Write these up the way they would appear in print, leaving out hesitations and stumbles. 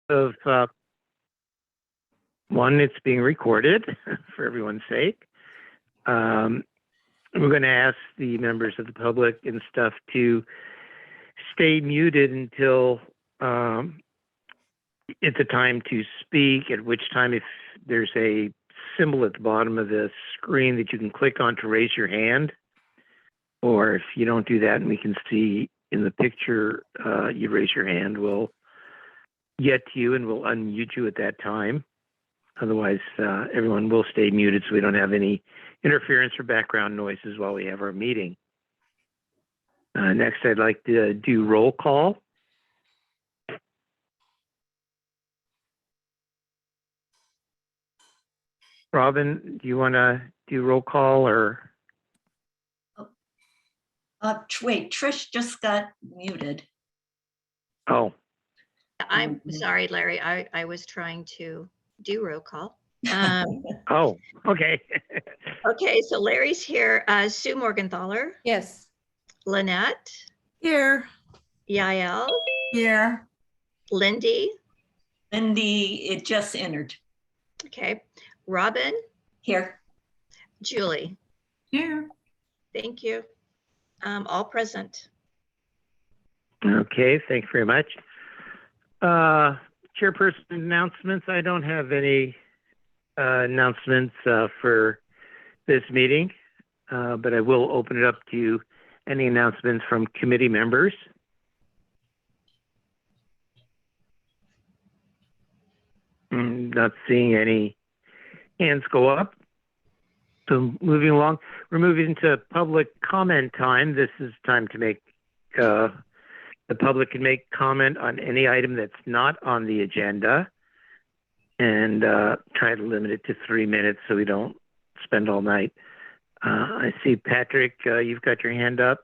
of one, it's being recorded for everyone's sake. We're going to ask the members of the public and stuff to stay muted until it's a time to speak, at which time if there's a symbol at the bottom of the screen that you can click on to raise your hand, or if you don't do that and we can see in the picture you raise your hand, we'll get to you and we'll unmute you at that time. Otherwise, everyone will stay muted so we don't have any interference or background noises while we have our meeting. Next, I'd like to do roll call. Robin, do you want to do roll call or? Wait, Trish just got muted. Oh. I'm sorry, Larry. I was trying to do roll call. Oh, okay. Okay, so Larry's here. Sue Morgenthaler. Yes. Lynette. Here. Yael. Here. Lindy. Lindy, it just entered. Okay. Robin. Here. Julie. Here. Thank you. All present. Okay, thanks very much. Chairperson announcements. I don't have any announcements for this meeting, but I will open it up to any announcements from committee members. Not seeing any hands go up. So moving along, we're moving to public comment time. This is time to make, the public can make comment on any item that's not on the agenda, and try to limit it to 3 minutes so we don't spend all night. I see Patrick, you've got your hand up.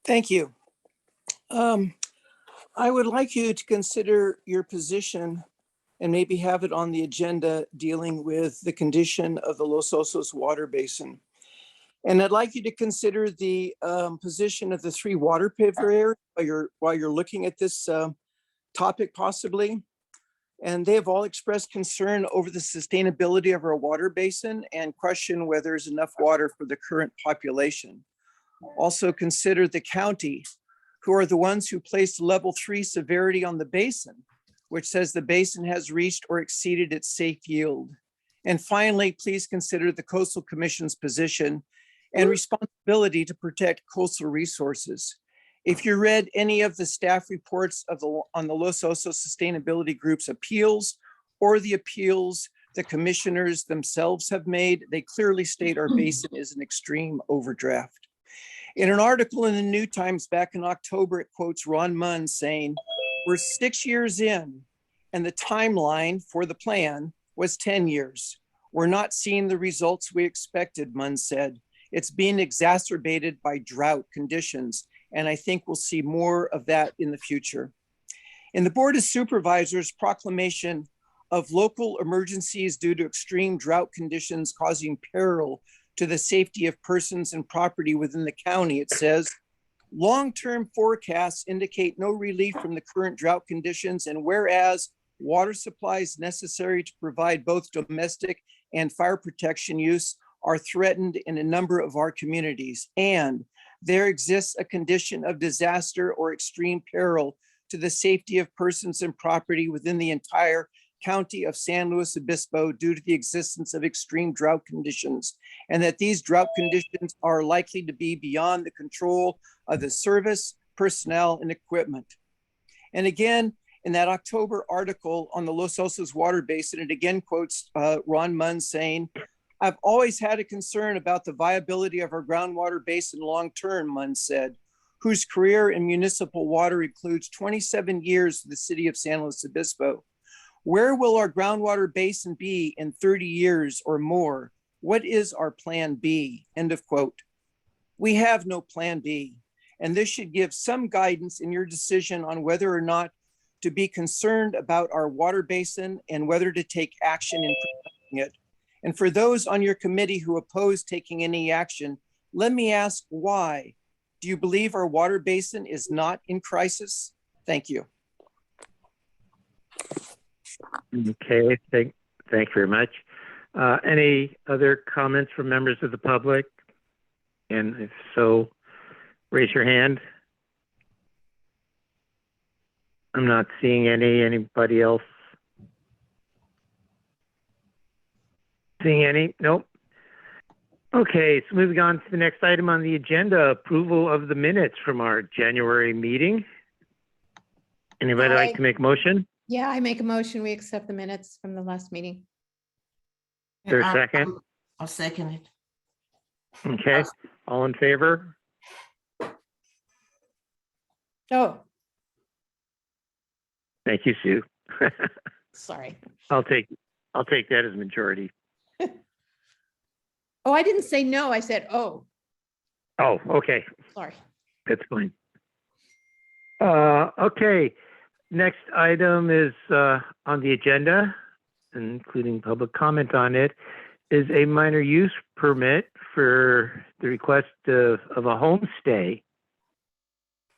Thank you. I would like you to consider your position and maybe have it on the agenda dealing with the condition of the Los Osos water basin. And I'd like you to consider the position of the 3 water pavers while you're looking at this topic possibly. And they have all expressed concern over the sustainability of our water basin and question whether there's enough water for the current population. Also consider the county, who are the ones who placed level 3 severity on the basin, which says the basin has reached or exceeded its safe yield. And finally, please consider the Coastal Commission's position and responsibility to protect coastal resources. If you read any of the staff reports on the Los Osos Sustainability Group's appeals or the appeals the commissioners themselves have made, they clearly state our basin is an extreme overdraft. In an article in the New Times back in October, it quotes Ron Munn saying, "We're 6 years in and the timeline for the plan was 10 years. We're not seeing the results we expected," Munn said. "It's being exacerbated by drought conditions, and I think we'll see more of that in the future." In the Board of Supervisors proclamation of local emergencies due to extreme drought conditions causing peril to the safety of persons and property within the county, it says, "Long-term forecasts indicate no relief from the current drought conditions, and whereas water supplies necessary to provide both domestic and fire protection use are threatened in a number of our communities, and there exists a condition of disaster or extreme peril to the safety of persons and property within the entire County of San Luis Obispo due to the existence of extreme drought conditions, and that these drought conditions are likely to be beyond the control of the service, personnel, and equipment." And again, in that October article on the Los Osos water basin, it again quotes Ron Munn saying, "I've always had a concern about the viability of our groundwater basin long-term," Munn said, whose career in municipal water includes 27 years with the city of San Luis Obispo. "Where will our groundwater basin be in 30 years or more? What is our plan B?" End of quote. We have no plan B, and this should give some guidance in your decision on whether or not to be concerned about our water basin and whether to take action in protecting it. And for those on your committee who oppose taking any action, let me ask why. Do you believe our water basin is not in crisis? Thank you. Okay, thank you very much. Any other comments from members of the public? And if so, raise your hand. I'm not seeing any. Anybody else? Seeing any? Nope. Okay, so moving on to the next item on the agenda, approval of the minutes from our January meeting. Anybody like to make a motion? Yeah, I make a motion. We accept the minutes from the last meeting. Is there a second? I'll second it. Okay, all in favor? Oh, Thank you, Sue. sorry. I'll take that as majority. Oh, I didn't say no. I said, oh, Oh, okay, sorry. that's fine. Okay, next item is on the agenda, including public comment on it, is a minor use permit for the request of a homestay.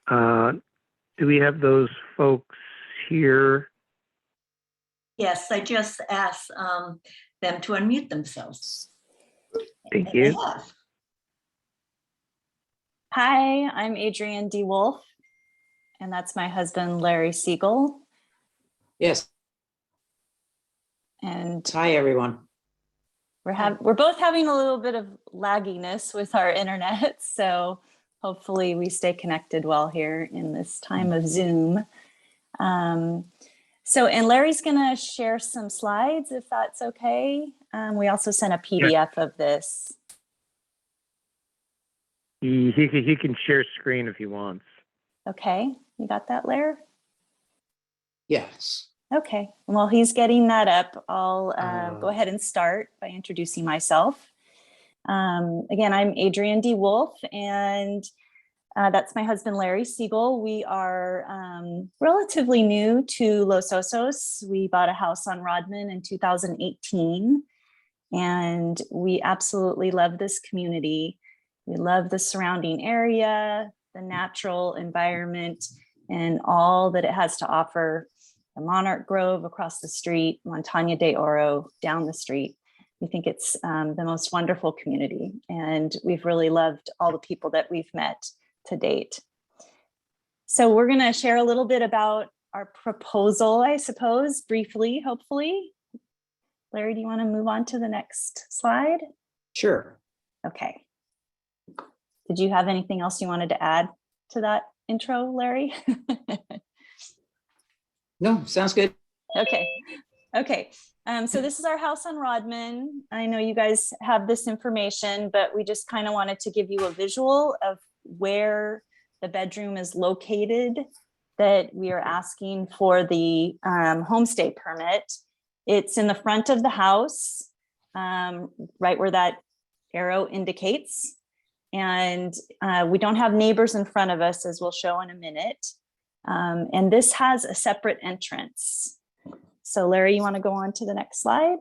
Do we have those folks here? Yes, I just asked them to unmute themselves. Thank And they you. have. Hi, I'm Adrienne D. Wolf, and that's my husband, Larry Siegel. Yes. And Hi, everyone. we're both having a little bit of lagginess with our internet, so hopefully we stay connected well here in this time of Zoom. And Larry's gonna share some slides if that's okay. We also sent a PDF of this. He can share screen if he wants. Okay, you got that, Larry? Yes. Okay, while he's getting that up, I'll go ahead and start by introducing myself. Again, I'm Adrienne D. Wolf, and that's my husband, Larry Siegel. We are relatively new to Los Osos. We bought a house on Rodman in 2018, and we absolutely love this community. We love the surrounding area, the natural environment, and all that it has to offer. The Monarch Grove across the street, Montaña de Oro down the street. We think it's the most wonderful community, and we've really loved all the people that we've met to date. So we're going to share a little bit about our proposal, I suppose, briefly, hopefully. Larry, do you want to move on to the next slide? Sure. Okay. Did you have anything else you wanted to add to that intro, Larry? No, sounds good. Okay. So this is our house on Rodman. I know you guys have this information, but we just kind of wanted to give you a visual of where the bedroom is located that we are asking for the homestay permit. It's in the front of the house, right where that arrow indicates. And we don't have neighbors in front of us, as we'll show in a minute. And this has a separate entrance. So Larry, you want to go on to the next slide?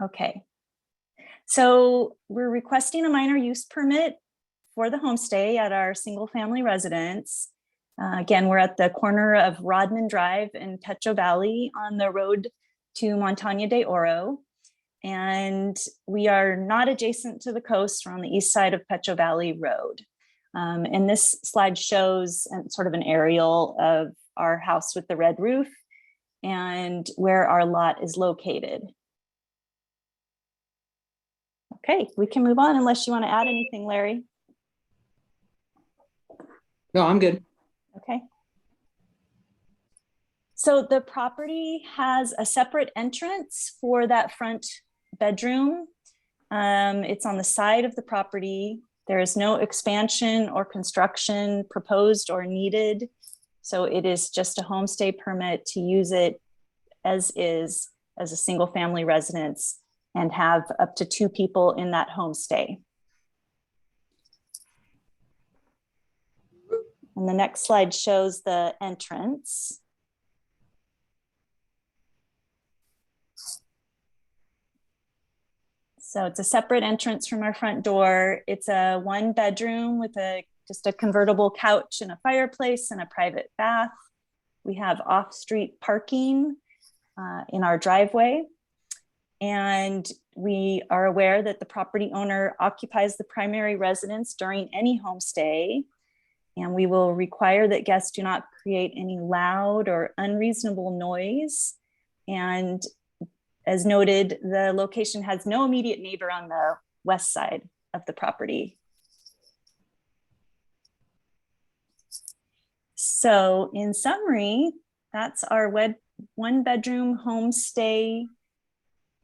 Okay. So we're requesting a minor use permit for the homestay at our single family residence. Again, we're at the corner of Rodman Drive and Techo Valley on the road to Montaña de Oro. And we are not adjacent to the coast. We're on the east side of Techo Valley Road. And this slide shows sort of an aerial of our house with the red roof and where our lot is located. Okay, we can move on unless you want to add anything, Larry. No, I'm good. Okay. So the property has a separate entrance for that front bedroom. It's on the side of the property. There is no expansion or construction proposed or needed. So it is just a homestay permit to use it as is, as a single family residence, and have up to 2 people in that homestay. And the next slide shows the entrance. So it's a separate entrance from our front door. It's a 1-bedroom with just a convertible couch and a fireplace and a private bath. We have off-street parking in our driveway. And we are aware that the property owner occupies the primary residence during any homestay. And we will require that guests do not create any loud or unreasonable noise. And as noted, the location has no immediate neighbor on the west side of the property. So in summary, that's our 1-bedroom homestay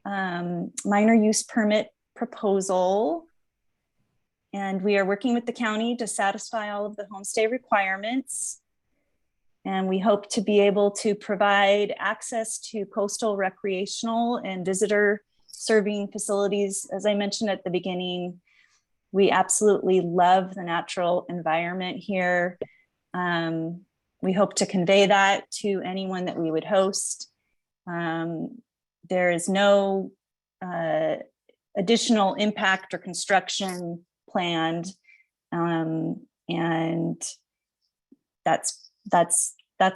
minor use permit proposal. And we are working with the county to satisfy all of the homestay requirements. And we hope to be able to provide access to coastal recreational and visitor serving facilities. As I mentioned at the beginning, we absolutely love the natural environment here. We hope to convey that to anyone that we would host. There is no additional impact or construction planned. And that's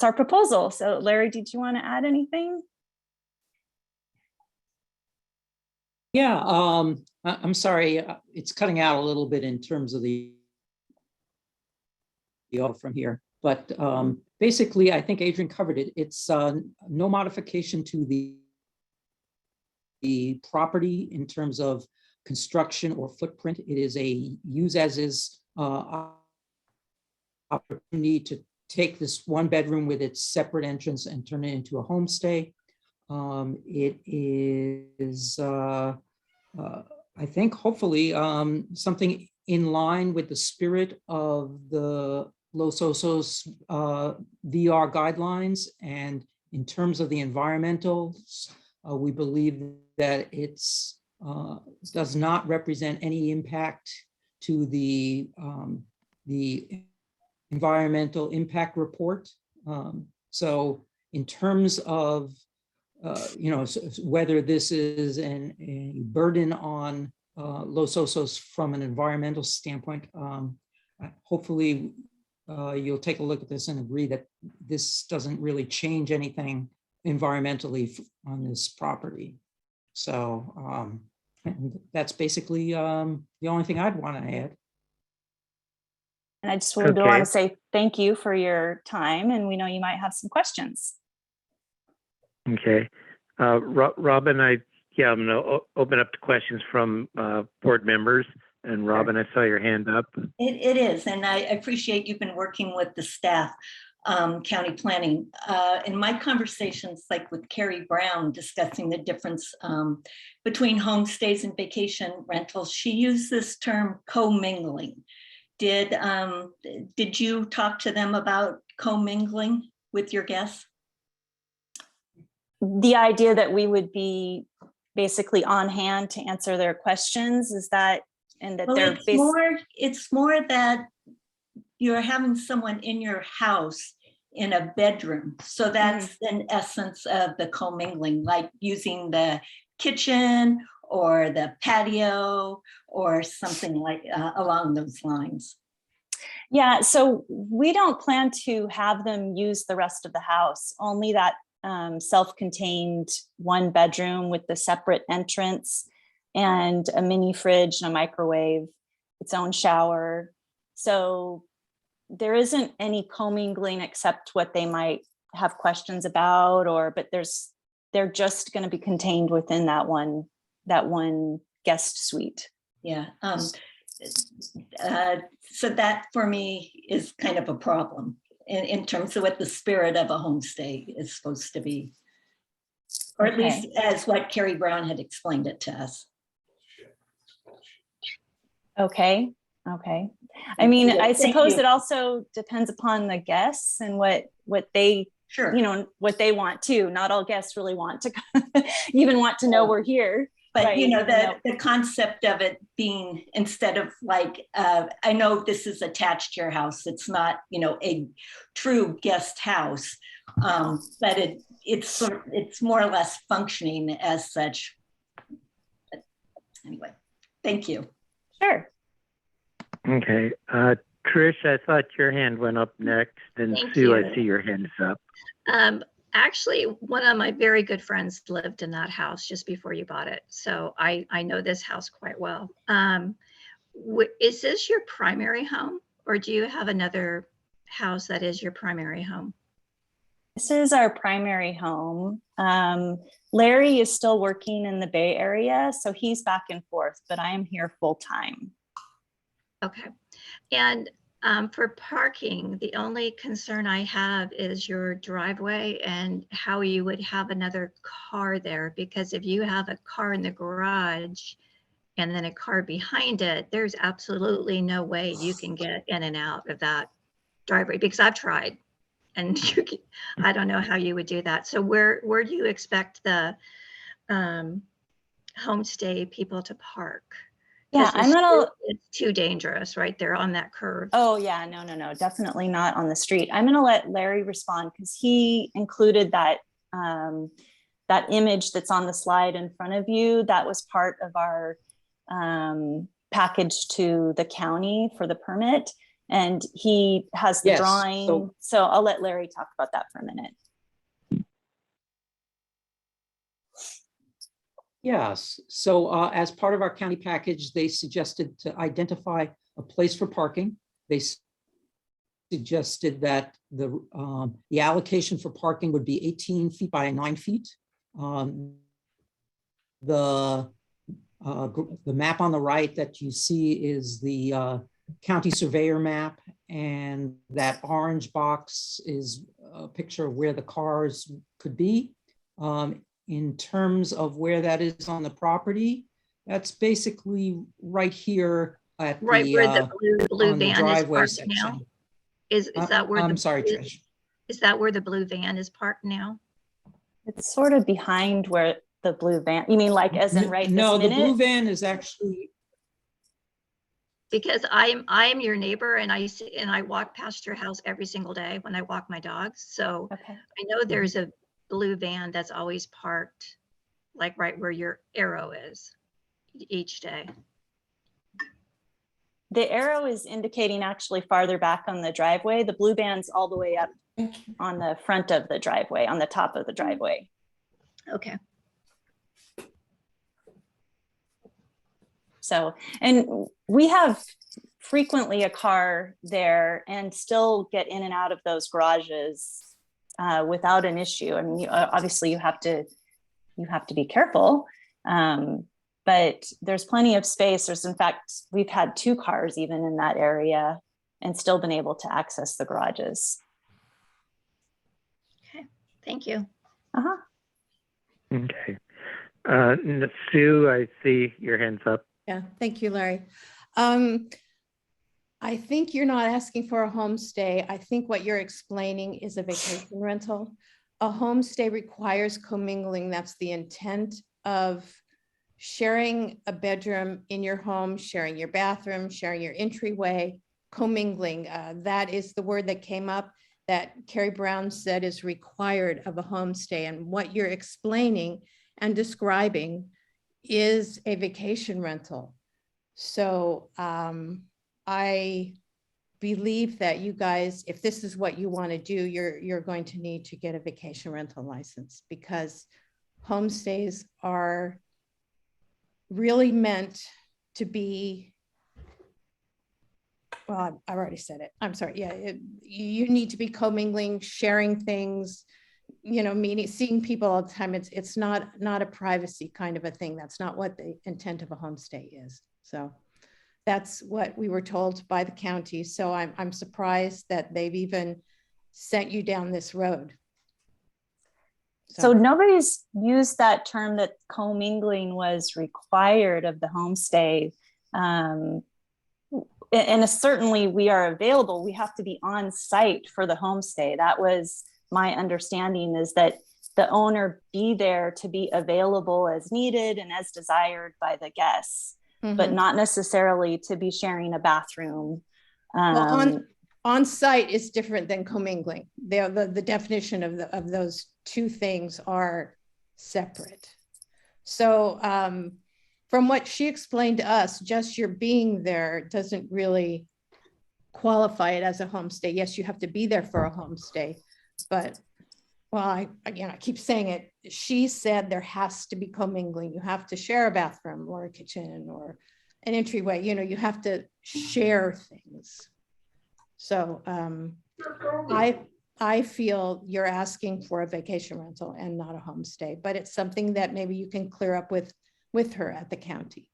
our proposal. So Larry, did you want to add anything? Yeah, I'm sorry, it's cutting out a little bit in terms of the audio from here, but basically, I think Adrian covered it. It's no modification to the property in terms of construction or footprint. It is a use as is opportunity to take this 1-bedroom with its separate entrance and turn it into a homestay. It is, I think, hopefully something in line with the spirit of the Los Osos VR guidelines. And in terms of the environmentals, we believe that it's does not represent any impact to the environmental impact report. So in terms of whether this is a burden on Los Osos from an environmental standpoint, hopefully you'll take a look at this and agree that this doesn't really change anything environmentally on this property. So and that's basically the only thing I'd want to add. And I just want to say thank you for your time, and we know you might have some questions. Okay. Robin, I'm going to open up to questions from board members. And Robin, I saw your hand up. It is, and I appreciate you've been working with the staff, county planning. In my conversations, like with Carrie Brown, discussing the difference between homestays and vacation rentals, she used this term commingling. Did you talk to them about commingling with your guests? The idea that we would be basically on hand to answer their questions, is that, and that they're it's more that you're having someone in your house in a bedroom. So that's in essence of the commingling, like using the kitchen or the patio or something like along those lines. Yeah, so we don't plan to have them use the rest of the house, only that self-contained 1-bedroom with the separate entrance and a mini fridge and a microwave, its own shower. So there isn't any commingling except what they might have questions about, but they're just going to be contained within that one guest suite. Yeah. So that for me is kind of a problem in terms of what the spirit of a homestay is supposed to be, or at least as what Carrie Brown had explained it to us. Okay. I mean, I suppose it also depends upon the guests and what they, what they want to. Not all guests really want to even want to know we're here. But right? The concept of it being, instead of like, I know this is attached to your house. It's not, a true guest house, but it's more or less functioning as such. Anyway, thank you. Sure. Okay. Trish, I thought your hand went up next, and Thank Sue, you. I see your hand's up. Actually, one of my very good friends lived in that house just before you bought it. So I know this house quite well. Is this your primary home, or do you have another house that is your primary home? This is our primary home. Larry is still working in the Bay Area, so he's back and forth, but I am here full time. Okay. And for parking, the only concern I have is your driveway and how you would have another car there, because if you have a car in the garage and then a car behind it, there's absolutely no way you can get in and out of that driveway, because I've tried. And I don't know how you would do that. So where do you expect the homestay people to park? Yeah, I'm gonna. It's too dangerous, right? They're on that curve. Oh yeah, no, definitely not on the street. I'm gonna let Larry respond because he included that that image that's on the slide in front of you. That was part of our package to the county for the permit. And he has the Yes, drawing. So I'll let Larry talk about that for a minute. Yes. So as part of our county package, they suggested to identify a place for parking. They suggested that the allocation for parking would be 18 feet by 9 feet. The map on the right that you see is the county surveyor map, and that orange box is a picture of where the cars could be. In terms of where that is on the property, that's basically right here at Right the, where the blue on the van is driveway parked section. now? Is that where I'm the sorry, Trish. Is that where the blue van is parked now? It's sort of behind where the blue van, you mean like as in right No, this the minute? blue van is actually, Because I am your neighbor, and I walk past your house every single day when I walk my dogs. So Okay. I know there's a blue van that's always parked like right where your arrow is each day. The arrow is indicating actually farther back on the driveway. The blue band's all the way up on the front of the driveway, on the top of the driveway. Okay. So, and we have frequently a car there and still get in and out of those garages without an issue. I mean, obviously you have to be careful, but there's plenty of space. There's, in fact, we've had 2 cars even in that area and still been able to access the garages. Okay. Thank you. Uh-huh. Okay. Sue, I see your hand's up. Yeah, thank you, Larry. I think you're not asking for a homestay. I think what you're explaining is a vacation rental. A homestay requires commingling. That's the intent of sharing a bedroom in your home, sharing your bathroom, sharing your entryway, commingling. That is the word that came up that Carrie Brown said is required of a homestay. And what you're explaining and describing is a vacation rental. So I believe that you guys, if this is what you want to do, you're going to need to get a vacation rental license, because homestays are really meant to be, well, I've already said it. I'm sorry. Yeah, you need to be commingling, sharing things, you know, meeting, seeing people all the time. It's not a privacy kind of a thing. That's not what the intent of a homestay is. So that's what we were told by the county. So I'm surprised that they've even sent you down this road. So nobody's used that term that commingling was required of the homestay. And certainly we are available. We have to be on site for the homestay. That was my understanding, is that the owner be there to be available as needed and as desired by the guests, but not necessarily to be sharing a bathroom. Well, on site is different than commingling. The definition of those two things are separate. So from what she explained to us, just your being there doesn't really qualify it as a homestay. Yes, you have to be there for a homestay, but well, I keep saying it. She said there has to be commingling. You have to share a bathroom or a kitchen or an entryway. You know, you have to share things. So I feel you're asking for a vacation rental and not a homestay, but it's something that maybe you can clear up with her at the county.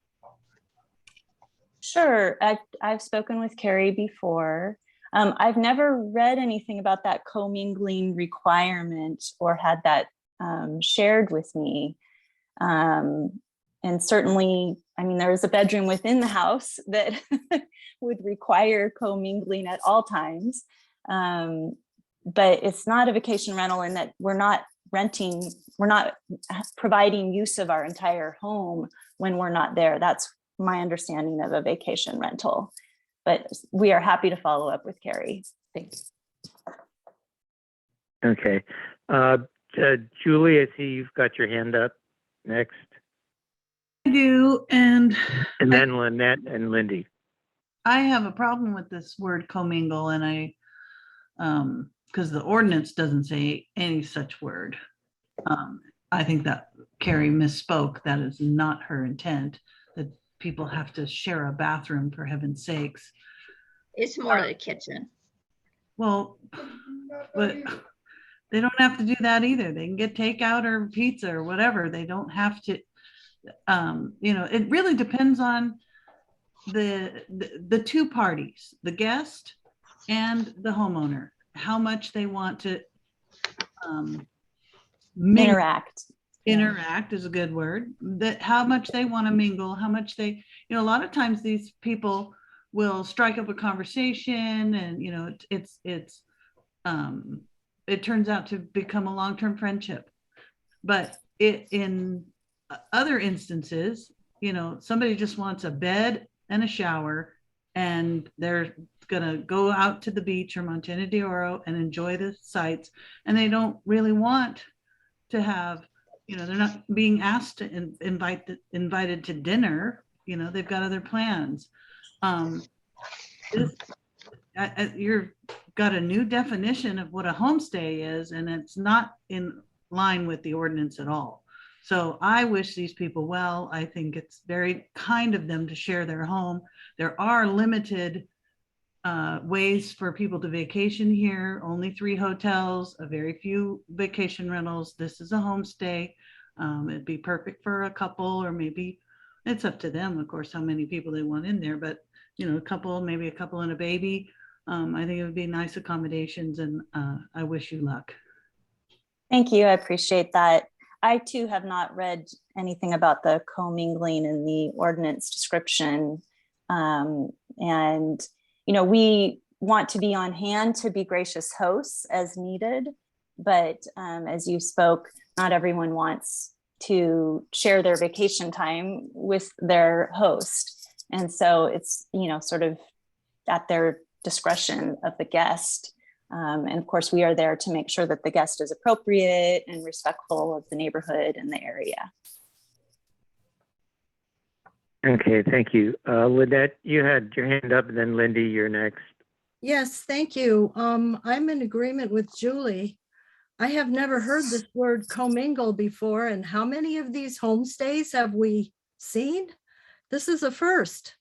Sure, I've spoken with Carrie before. I've never read anything about that commingling requirement or had that shared with me. And certainly, I mean, there is a bedroom within the house that would require commingling at all times. But it's not a vacation rental in that we're not providing use of our entire home when we're not there. That's my understanding of a vacation rental. But we are happy to follow up with Carrie. Thank you. Okay. Julie, I see you've got your hand up next. I do, and then Lynette and Lindy. I have a problem with this word commingle, and because the ordinance doesn't say any such word. I think that Carrie misspoke. That is not her intent, that people have to share a bathroom, for heaven's sakes. It's more like a kitchen. Well, but they don't have to do that either. They can get takeout or pizza or whatever. They don't have to, it really depends on the two parties, the guest and the homeowner, how much they want to interact is a good word, that how much they want to mingle, how much they, a lot of times these people will strike up a conversation and, it turns out to become a long-term friendship. But in other instances, somebody just wants a bed and a shower and they're gonna go out to the beach or Montana de Oro and enjoy the sights, and they don't really want to have, they're not being asked to invited to dinner. They've got other plans. You're got a new definition of what a homestay is, and it's not in line with the ordinance at all. So I wish these people well. I think it's very kind of them to share their home. There are limited ways for people to vacation here, only 3 hotels, a very few vacation rentals. This is a homestay. It'd be perfect for a couple, or maybe it's up to them, of course, how many people they want in there, but a couple, maybe a couple and a baby. I think it would be nice accommodations, and I wish you luck. Thank you, I appreciate that. I too have not read anything about the commingling in the ordinance description. And we want to be on hand to be gracious hosts as needed, but as you spoke, not everyone wants to share their vacation time with their host. And so it's, sort of at their discretion of the guest. And of course, we are there to make sure that the guest is appropriate and respectful of the neighborhood and the area. Okay, thank you. Lynette, you had your hand up, and then Lindy, you're next. Yes, thank you. I'm in agreement with Julie. I have never heard this word commingle before, and how many of these homestays have we seen? This is a first.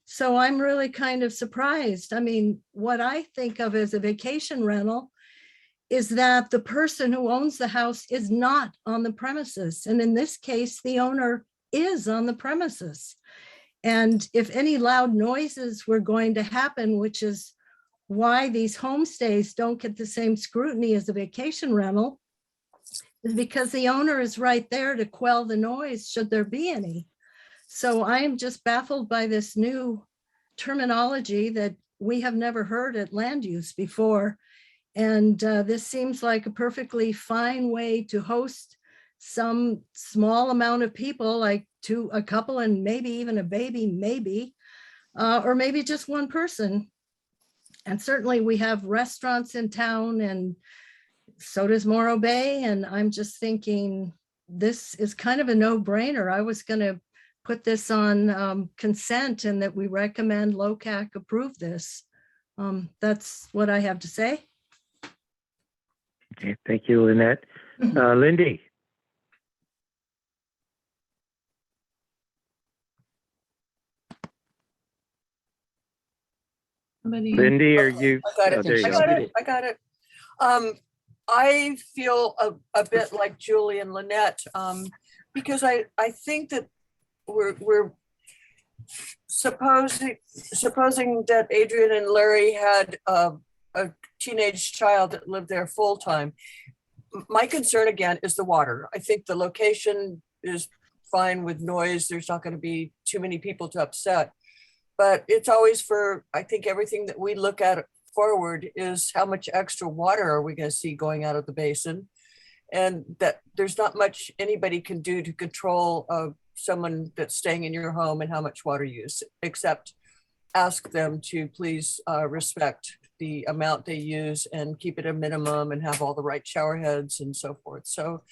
So I'm really kind of surprised. I mean, what I think of as a vacation rental is that the person who owns the house is not on the premises. And in this case, the owner is on the premises. And if any loud noises were going to happen, which is why these homestays don't get the same scrutiny as a vacation rental, is because the owner is right there to quell the noise should there be any. So I am just baffled by this new terminology that we have never heard at land use before. And this seems like a perfectly fine way to host some small amount of people, like a couple and maybe even a baby, maybe, or maybe just one person. And certainly we have restaurants in town, and so does Morro Bay. And I'm just thinking this is kind of a no-brainer. I was going to put this on consent and that we recommend Locac approve this. That's what I have to say. Okay, thank you, Lynette. Lindy? Lindy, are you? I got it. Oh, there you I go. got it. I got it. I feel a bit like Julie and Lynette, because I think that we're supposing that Adrian and Larry had a teenage child that lived there full time. My concern again is the water. I think the location is fine with noise. There's not going to be too many people to upset, but it's always I think everything that we look at forward is how much extra water are we going to see going out of the basin, and that there's not much anybody can do to control someone that's staying in your home and how much water use, except ask them to please respect the amount they use and keep it a minimum and have all the right shower heads and so forth. So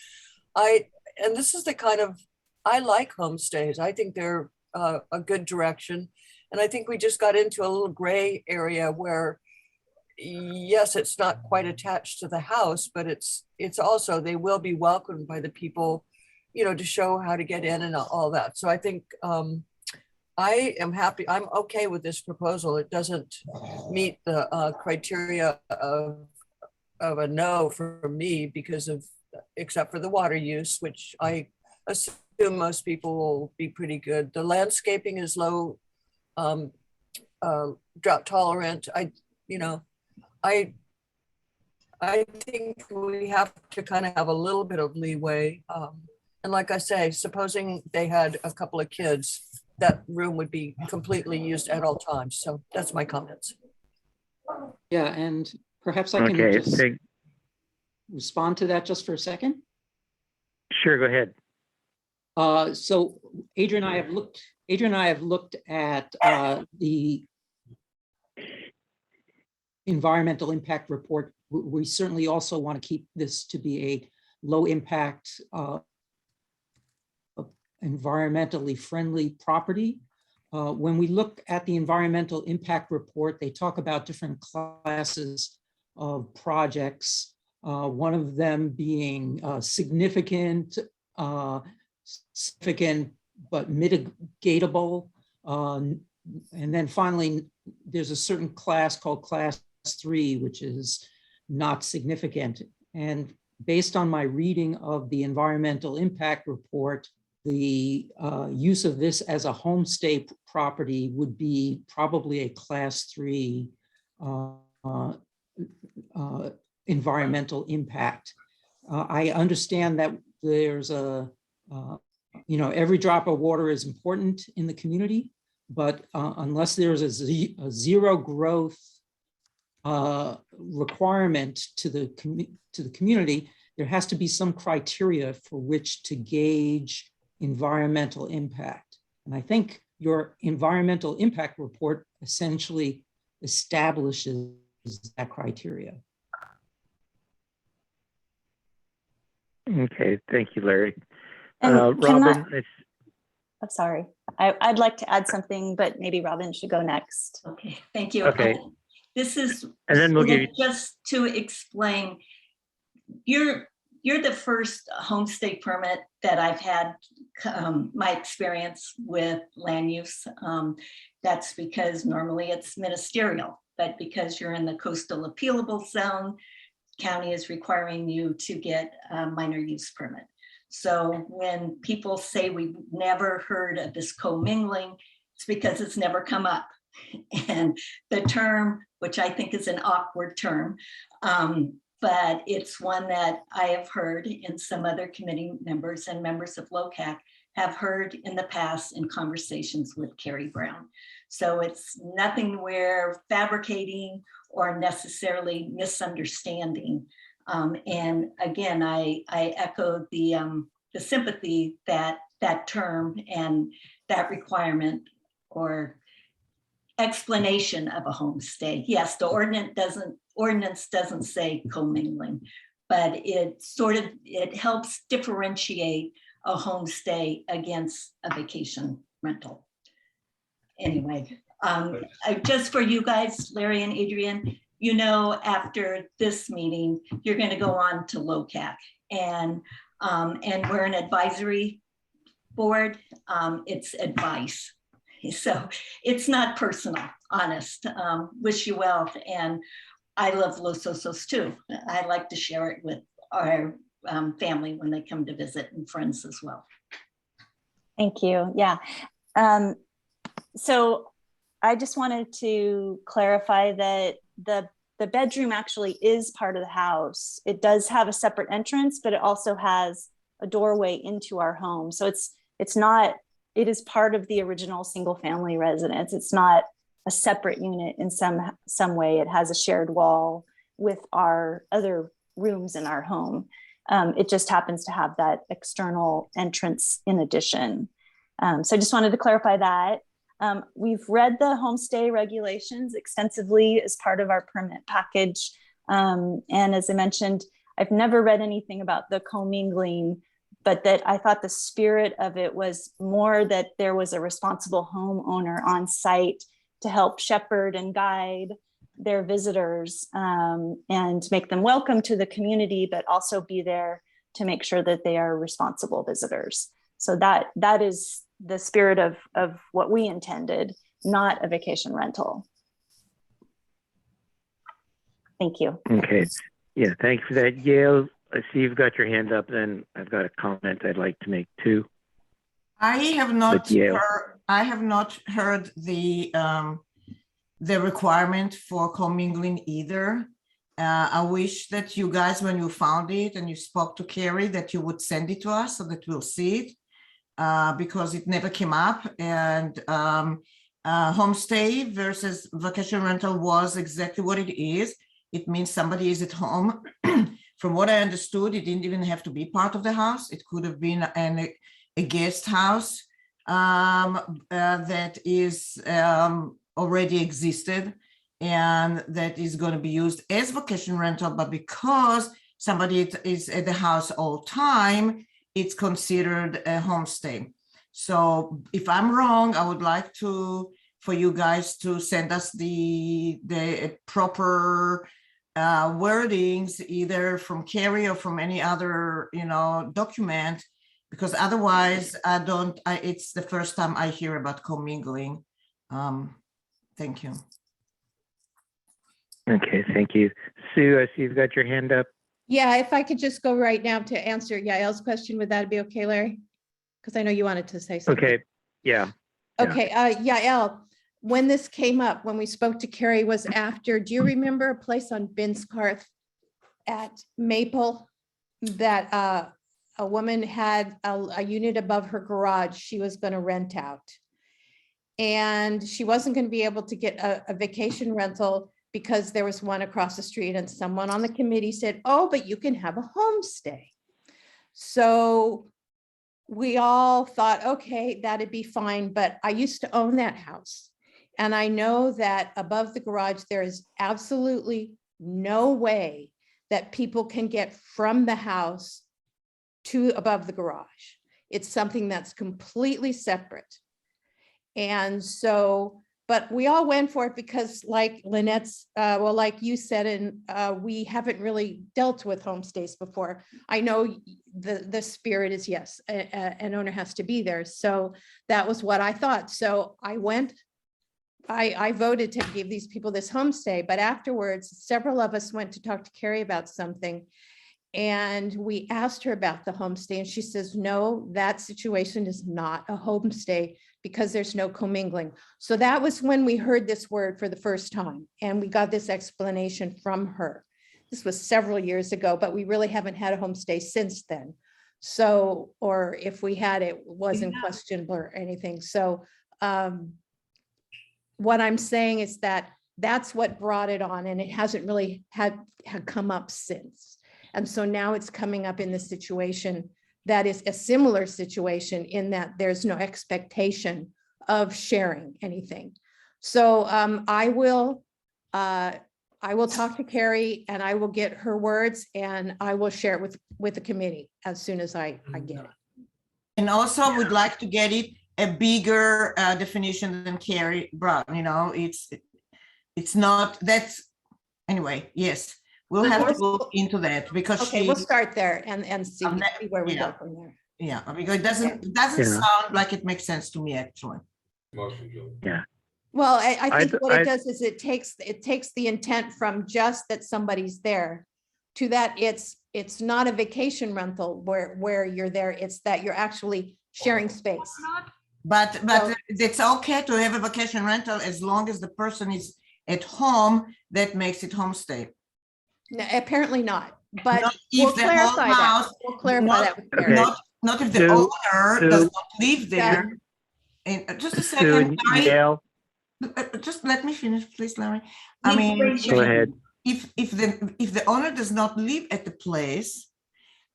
and this is the kind of, I like homestays. I think they're a good direction. And I think we just got into a little gray area where, yes, it's not quite attached to the house, but it's also, they will be welcomed by the people, to show how to get in and all that. So I think I am happy. I'm okay with this proposal. It doesn't meet the criteria of a no for me except for the water use, which I assume most people will be pretty good. The landscaping is low, drought tolerant. I think we have to kind of have a little bit of leeway. And like I say, supposing they had a couple of kids, that room would be completely used at all times. So that's my comments. Yeah, and perhaps I can just respond to that just for a second. Sure, go ahead. So Adrian and I have looked at the environmental impact report. We certainly also want to keep this to be a low impact, environmentally friendly property. When we look at the environmental impact report, they talk about different classes of projects, one of them being significant but mitigatable. And then finally, there's a certain class called class 3, which is not significant. And based on my reading of the environmental impact report, the use of this as a homestay property would be probably a class 3 environmental impact. I understand that there's every drop of water is important in the community, but unless there's a zero growth requirement to the community, there has to be some criteria for which to gauge environmental impact. And I think your environmental impact report essentially establishes that criteria. Okay, thank you, Larry. And Robin, I'm sorry. I'd like to add something, but maybe Robin should go next. Okay, thank you. Okay. This is and then we'll give you just to explain. You're the first homestay permit that I've had my experience with land use. That's because normally it's ministerial, but because you're in the coastal appealable zone, county is requiring you to get a minor use permit. So when people say we've never heard of this commingling, it's because it's never come up. And the term, which I think is an awkward term, but it's one that I have heard in some other committee members and members of Locac have heard in the past in conversations with Carrie Brown. So it's nothing we're fabricating or necessarily misunderstanding. And again, I echo the sympathy that that term and that requirement or explanation of a homestay. Yes, the ordinance doesn't say commingling, but it helps differentiate a homestay against a vacation rental. Anyway, just for you guys, Larry and Adrian, you know, after this meeting, you're going to go on to Locac, and we're an advisory board. It's advice, so it's not personal. Honest. Wish you well, and I love Los Osos too. I like to share it with our family when they come to visit, and friends as well. Thank you. Yeah. So I just wanted to clarify that the bedroom actually is part of the house. It does have a separate entrance, but it also has a doorway into our home. So it is part of the original single family residence. It's not a separate unit in some way. It has a shared wall with our other rooms in our home. It just happens to have that external entrance in addition. So I just wanted to clarify that. We've read the homestay regulations extensively as part of our permit package. And as I mentioned, I've never read anything about the commingling, but that I thought the spirit of it was more that there was a responsible homeowner on site to help shepherd and guide their visitors and make them welcome to the community, but also be there to make sure that they are responsible visitors. So that is the spirit of what we intended, not a vacation rental. Thank you. Okay. Yeah, thanks for that, Yale. I see you've got your hand up, then I've got a comment I'd like to make too. I have not But Yale. heard the requirement for commingling either. I wish that you guys, when you found it and you spoke to Carrie, that you would send it to us so that we'll see it. Because it never came up, and homestay versus vacation rental was exactly what it is. It means somebody is at home. From what I understood, it didn't even have to be part of the house. It could have been a guest house that is already existed and that is going to be used as vacation rental, but because somebody is at the house all time, it's considered a homestay. So if I'm wrong, I would like for you guys to send us the proper wordings, either from Carrie or from any other, document, because otherwise it's the first time I hear about commingling. Thank you. Okay, thank you. Sue, I see you've got your hand up. Yeah, if I could just go right now to answer Yael's question, would that be okay, Larry? Because I know you wanted to say something. Okay, yeah. Okay, Yael, when this came up, when we spoke to Carrie, was after, do you remember a place on Binscarth at Maple that a woman had a unit above her garage she was going to rent out? And she wasn't going to be able to get a vacation rental because there was one across the street, and someone on the committee said, oh, but you can have a homestay. So we all thought, okay, that'd be fine. But I used to own that house. And I know that above the garage, there is absolutely no way that people can get from the house to above the garage. It's something that's completely separate. And so, but we all went for it because, like Lynette's, like you said, and we haven't really dealt with homestays before. I know the spirit is yes, an owner has to be there. So that was what I thought. So I went, I voted to give these people this homestay, but afterwards, several of us went to talk to Carrie about something. And we asked her about the homestay, and she says, no, that situation is not a homestay because there's no commingling. So that was when we heard this word for the first time, and we got this explanation from her. This was several years ago, but we really haven't had a homestay since then. So, or if we had, it wasn't questionable or anything. So what I'm saying is that that's what brought it on, and it hasn't really had come up since. And so now it's coming up in the situation that is a similar situation in that there's no expectation of sharing anything. So I will talk to Carrie, and I will get her words, and I will share it with the committee as soon as I get it. And also would like to get it a bigger definition than Carrie Brown. You know, it's not, that's, anyway, yes. We'll have to look into that because Okay, we'll start there and see where we go from there. Yeah, because it doesn't sound like it makes sense to me, actually. Yeah. Well, I think what it does is it takes the intent from just that somebody's there to that it's not a vacation rental where you're there. It's that you're actually sharing space. But it's okay to have a vacation rental as long as the person is at home. That makes it homestay. No, apparently not, but Not we'll if the clarify whole that. house, We'll clarify that with Okay. Karen. not if the owner does not live there. And just a Sue second, and Larry, Yale, just let me finish, please, Larry. I mean, go ahead. if the owner does not live at the place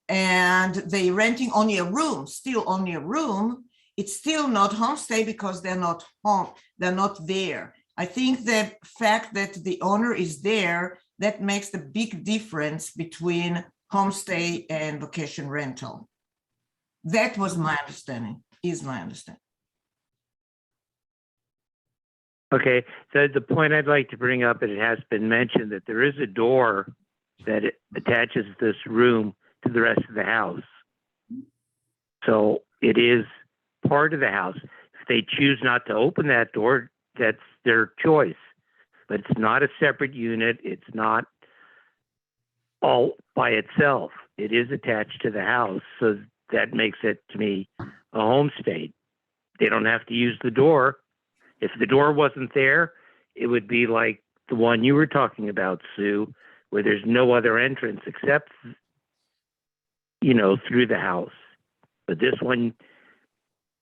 and they renting only a room, still only a room, it's still not homestay because they're not home, they're not there. I think the fact that the owner is there, that makes the big difference between homestay and vacation rental. That was my understanding, is my understanding. Okay, so the point I'd like to bring up, and it has been mentioned, that there is a door that attaches this room to the rest of the house. So it is part of the house. If they choose not to open that door, that's their choice. But it's not a separate unit. It's not all by itself. It is attached to the house. So that makes it, to me, a homestay. They don't have to use the door. If the door wasn't there, it would be like the one you were talking about, Sue, where there's no other entrance except, through the house. But this one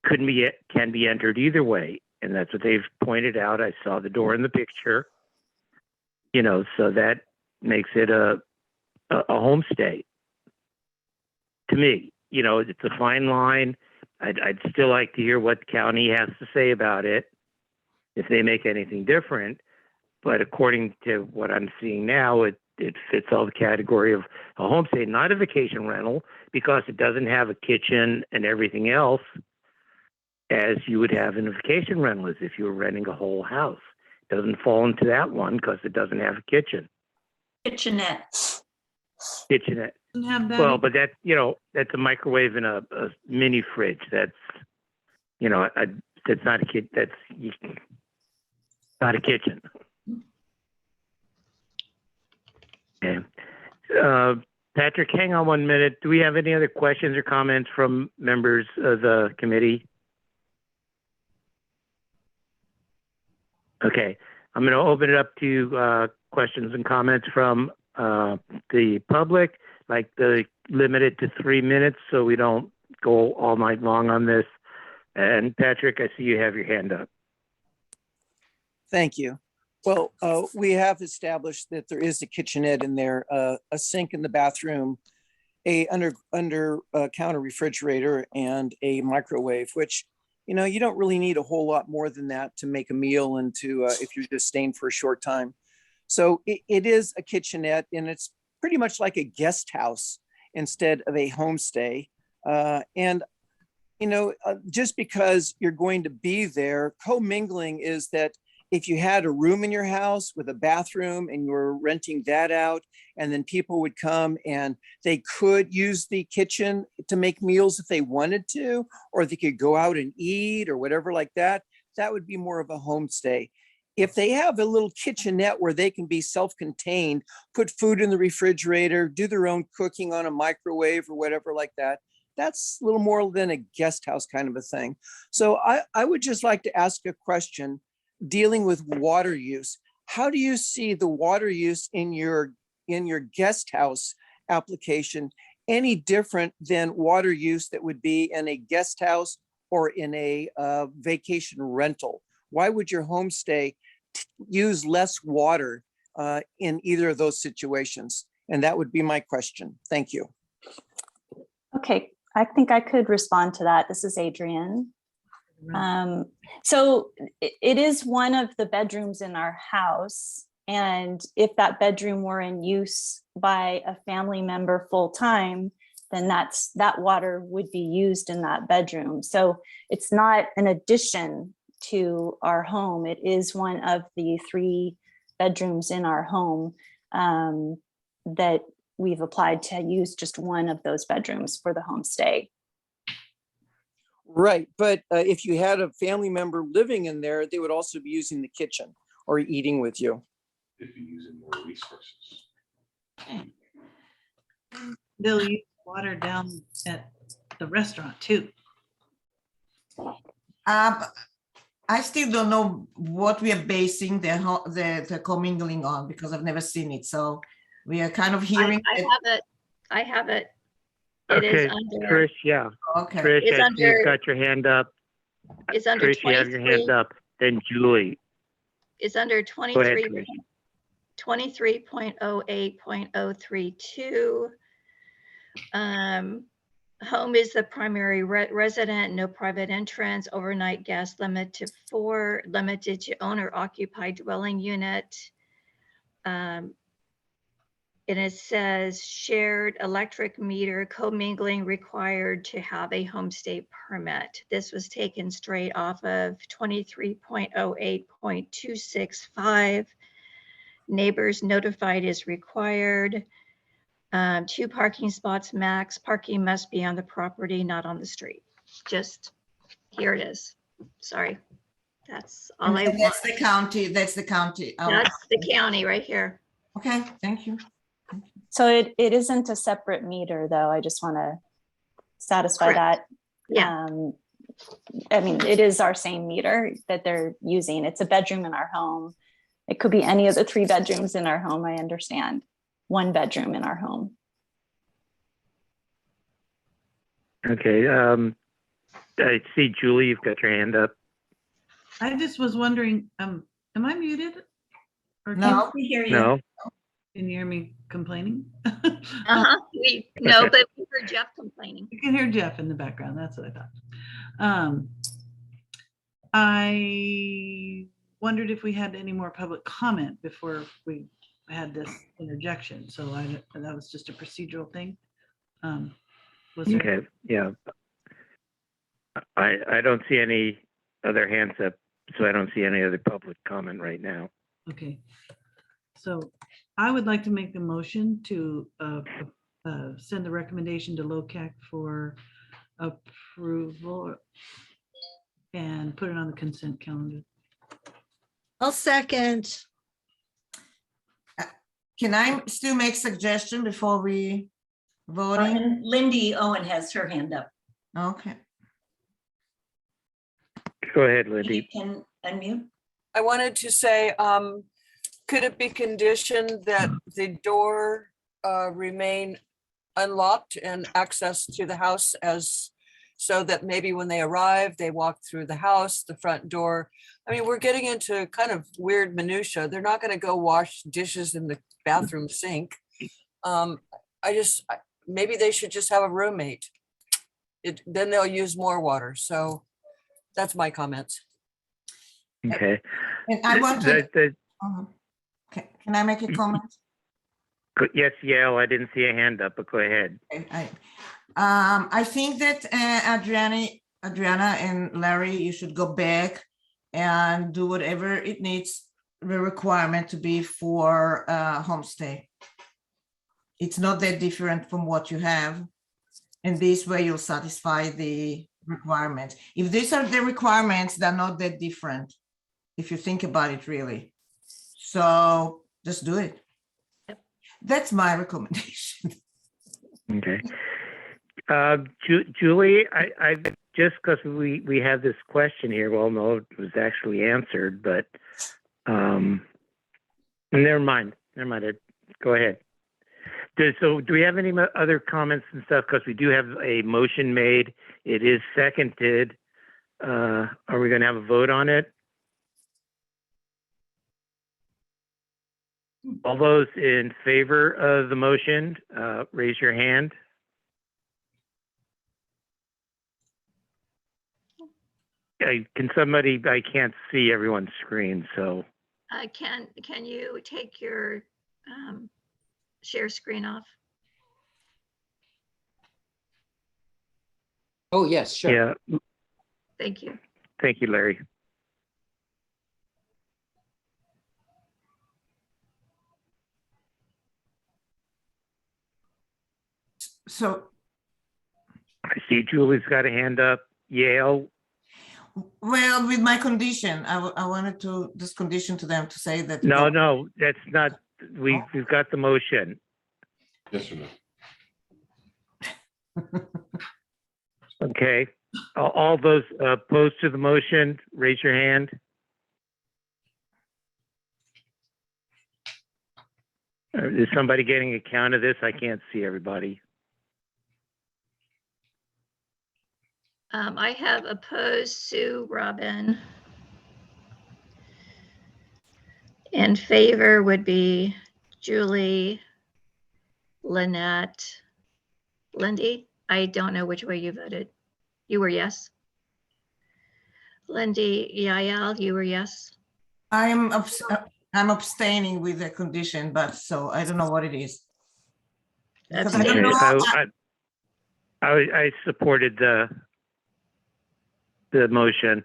can be entered either way. And that's what they've pointed out. I saw the door in the picture, so that makes it a homestay. To me, it's a fine line. I'd still like to hear what the county has to say about it, if they make anything different. But according to what I'm seeing now, it fits all the category of a homestay, not a vacation rental, because it doesn't have a kitchen and everything else as you would have in a vacation rental, as if you were renting a whole house. It doesn't fall into that one because it doesn't have a kitchen. Kitchenette. Well, but that, that's a microwave and a mini fridge. That's, that's not a kid. That's not a kitchen. Okay. Patrick, hang on 1 minute. Do we have any other questions or comments from members of the committee? Okay, I'm going to open it up to questions and comments from the public. Like to limit it to 3 minutes so we don't go all night long on this. And Patrick, I see you have your hand up. Thank you. Well, we have established that there is a kitchenette in there, a sink in the bathroom, a under counter refrigerator, and a microwave, which, you don't really need a whole lot more than that to make a meal and to, if you're just staying for a short time. So it is a kitchenette, and it's pretty much like a guest house instead of a homestay. Just because you're going to be there, commingling is that if you had a room in your house with a bathroom and you were renting that out, and then people would come and they could use the kitchen to make meals if they wanted to, or they could go out and eat or whatever like that, that would be more of a homestay. If they have a little kitchenette where they can be self-contained, put food in the refrigerator, do their own cooking on a microwave or whatever like that, that's a little more than a guest house kind of a thing. So I would just like to ask a question dealing with water use. How do you see the water use in your guest house application any different than water use that would be in a guest house or in a vacation rental? Why would your homestay use less water in either of those situations? And that would be my question. Thank you. Okay, I think I could respond to that. This is Adrienne. So it is one of the bedrooms in our house. And if that bedroom were in use by a family member full time, then that water would be used in that bedroom. So it's not an addition to our home. It is one of the 3 bedrooms in our home that we've applied to use just one of those bedrooms for the homestay. Right, but if you had a family member living in there, they would also be using the kitchen or eating with you. If you're using more resources. They'll use water down at the restaurant too. I still don't know what we are basing the commingling on because I've never seen it. So we are kind of hearing. I have it. It is Okay, under, Trish, yeah. Okay. Trish, It's I see you've under- got your hand up. it's under Trish, you have your 23. hand up. Then Julie. It's under ahead, 23, Trish. 23.08.032. Home is the primary resident, no private entrance, overnight guest limited to 4, limited to owner occupied dwelling unit. And it says shared electric meter commingling required to have a homestay permit. This was taken straight off of 23.08.265. Neighbors notified is required. 2 parking spots max. Parking must be on the property, not on the street. Just here it is. Sorry. That's all I want. That's the county. That's the county. That's the county right here. Okay, thank you. So it isn't a separate meter though. I just want to satisfy Correct. that. Yeah. I mean, it is our same meter that they're using. It's a bedroom in our home. It could be any of the 3 bedrooms in our home. I understand. 1 bedroom in our home. Okay. I see Julie, you've got your hand up. I just was wondering, am I muted? Or No. We hear you. No? Can you hear me complaining? No, but we heard Jeff complaining. You can hear Jeff in the background. That's what I thought. I wondered if we had any more public comment before we had this interjection. So that was just a procedural thing. Was there? Okay, yeah. I don't see any other hands up, so I don't see any other public comment right now. Okay. So I would like to make the motion to send the recommendation to Locac for approval and put it on the consent calendar. I'll second. Can I still make suggestion before we voting? And Lindy Owen has her hand up. Okay. Go ahead, You Lindy. can unmute. I wanted to say, could it be conditioned that the door remain unlocked and access to the house so that maybe when they arrive, they walk through the house, the front door. I mean, we're getting into kind of weird minutia. They're not going to go wash dishes in the bathroom sink. Maybe they should just have a roommate. Then they'll use more water. So that's my comments. Okay. And I want to, The- can I make a comment? yes, Yael, I didn't see a hand up, but go ahead. I think that Adriana and Larry, you should go back and do whatever it needs, the requirement to be for homestay. It's not that different from what you have. And this way you'll satisfy the requirements. If these are the requirements, they're not that different, if you think about it really. So just do it. That's my recommendation. Okay. Julie, I just because we have this question here, well, no, it was actually answered, but never mind. Go ahead. So do we have any other comments and stuff? Because we do have a motion made. It is seconded. Are we going to have a vote on it? All those in favor of the motion, raise your hand. Can somebody, I can't see everyone's screen, so. Can you take your share screen off? Oh, yes, sure. Yeah, Thank you. thank you, Larry. So, I see Julie's got a hand up. Yale, well, with my condition, I wanted to, this condition to them to say that. no, that's not, we've got the motion. Yes or no? Okay, all those opposed to the motion, raise your hand. Is somebody getting a count of this? I can't see everybody. I have opposed Sue, Robin. In favor would be Julie, Lynette, Lindy. I don't know which way you voted. You were yes. Lindy, Yael, you were yes. I'm abstaining with the condition, but so I don't know what it is. Because I don't Okay, know. I supported the motion.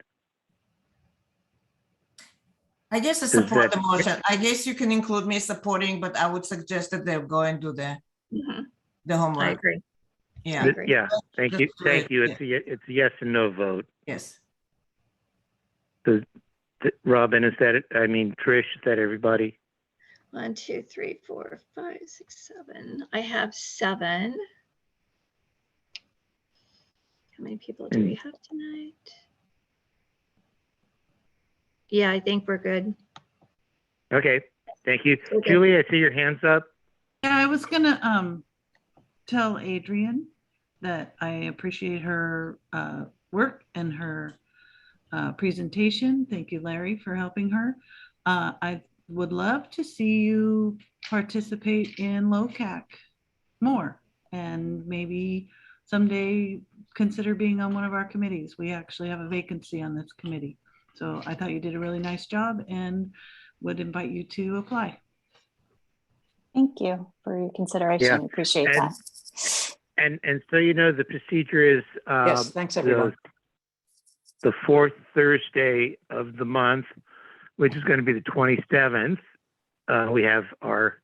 I guess I support the motion. I guess you can include me supporting, but I would suggest that they go and do the homework. I agree. Yeah. I agree. Yeah, thank you, Just do thank it, you. yeah. It's a yes and no vote. Yes. Robin, is that it? I mean, Trish, is that everybody? 1, 2, 3, 4, 5, 6, 7. I have 7. How many people do we have tonight? Yeah, I think we're good. Okay, thank you. Okay. Julie, I see your hands up. Yeah, I was gonna tell Adrian that I appreciate her work and her presentation. Thank you, Larry, for helping her. I would love to see you participate in Locac more and maybe someday consider being on one of our committees. We actually have a vacancy on this committee. So I thought you did a really nice job and would invite you to apply. Thank you for your consideration. Yeah. Appreciate that. And so you know, the procedure is Yes, thanks, everyone. the fourth Thursday of the month, which is going to be the 27th. We have our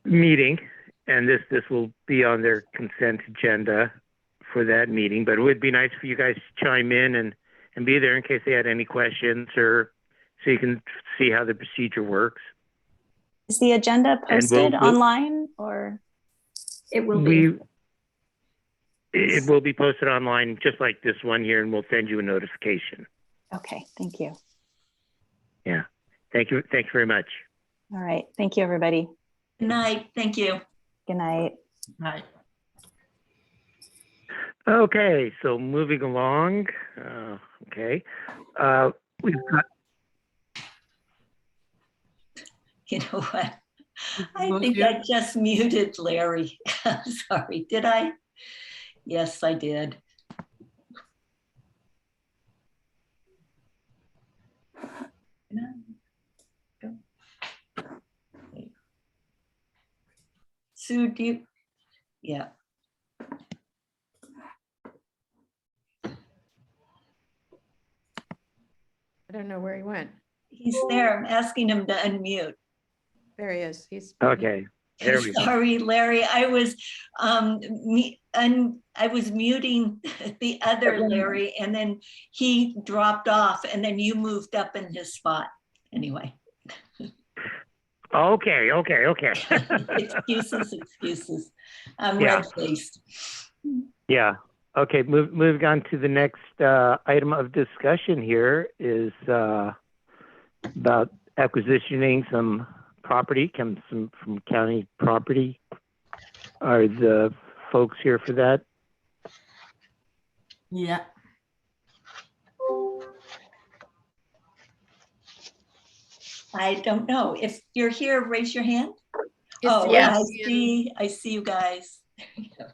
meeting, and this will be on their consent agenda for that meeting. But it would be nice for you guys to chime in and be there in case they had any questions, or so you can see how the procedure works. Is the agenda posted online, or it will be? It will be posted online, just like this one here, and we'll send you a notification. Okay, thank you. Yeah, thank you very much. All right, thank you, everybody. Good night. Thank you. Good night. Right. Okay, so moving along. Okay, we've got. You know what? I think I just muted Larry. Sorry, did I? Yes, I did. Sue, do you? Yeah. I don't know where he went. He's there. I'm asking him to unmute. There he is. He's Okay. There we go. Sorry, Larry. I was muting the other Larry, and then he dropped off, and then you moved up in his spot. Anyway. Okay. Excuses. I'm red-faced. Yeah. Okay. Moving on to the next item of discussion here is about acquisitioning some property, comes from county property. Are the folks here for that? Yeah. I don't know. If you're here, raise your hand. It's yes. I see you guys.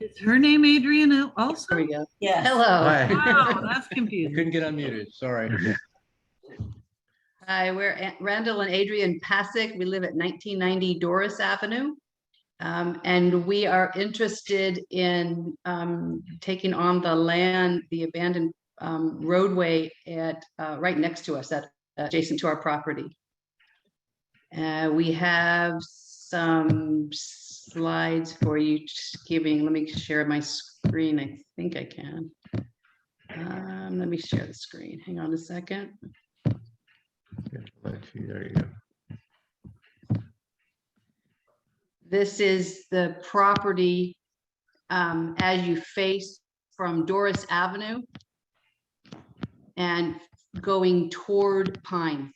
Is her name Adrian also? There we go. Yeah. Hello. Wow, that's I confusing. couldn't get unmuted. Sorry. Hi, we're Randall and Adrian Pasick. We live at 1990 Doris Avenue. And we are interested in taking on the land, the abandoned roadway at right next to us, adjacent to our property. We have some slides for you. Let me share my screen. I think I can. Let me share the screen. Hang on a second. Let's see, there you go. This is the property as you face from Doris Avenue and going toward Pine.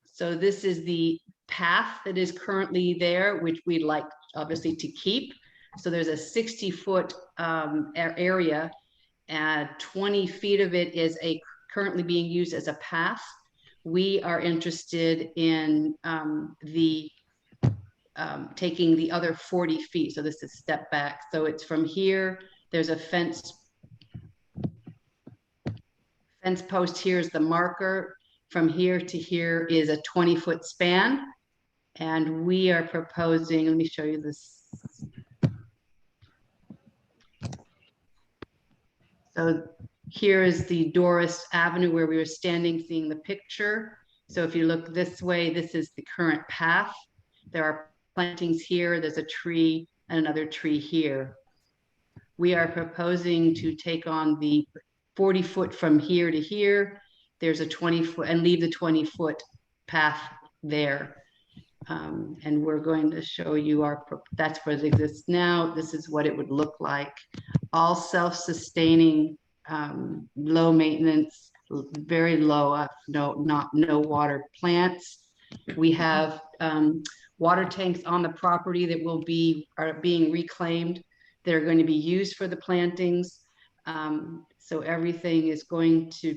So this is the path that is currently there, which we'd like obviously to keep. So there's a 60-foot area, and 20 feet of it is currently being used as a path. We are interested in taking the other 40 feet. So this is step back. So it's from here, there's a fence post. Here's the marker. From here to here is a 20-foot span. And we are proposing, let me show you this. So here is the Doris Avenue where we were standing, seeing the picture. So if you look this way, this is the current path. There are plantings here, there's a tree and another tree here. We are proposing to take on the 40-foot from here to here. There's a 20-foot and leave the 20-foot path there. And we're going to show you that's where it exists now. This is what it would look like. All self-sustaining, low maintenance, very low, no water plants. We have water tanks on the property that are being reclaimed. They're going to be used for the plantings. So everything is going to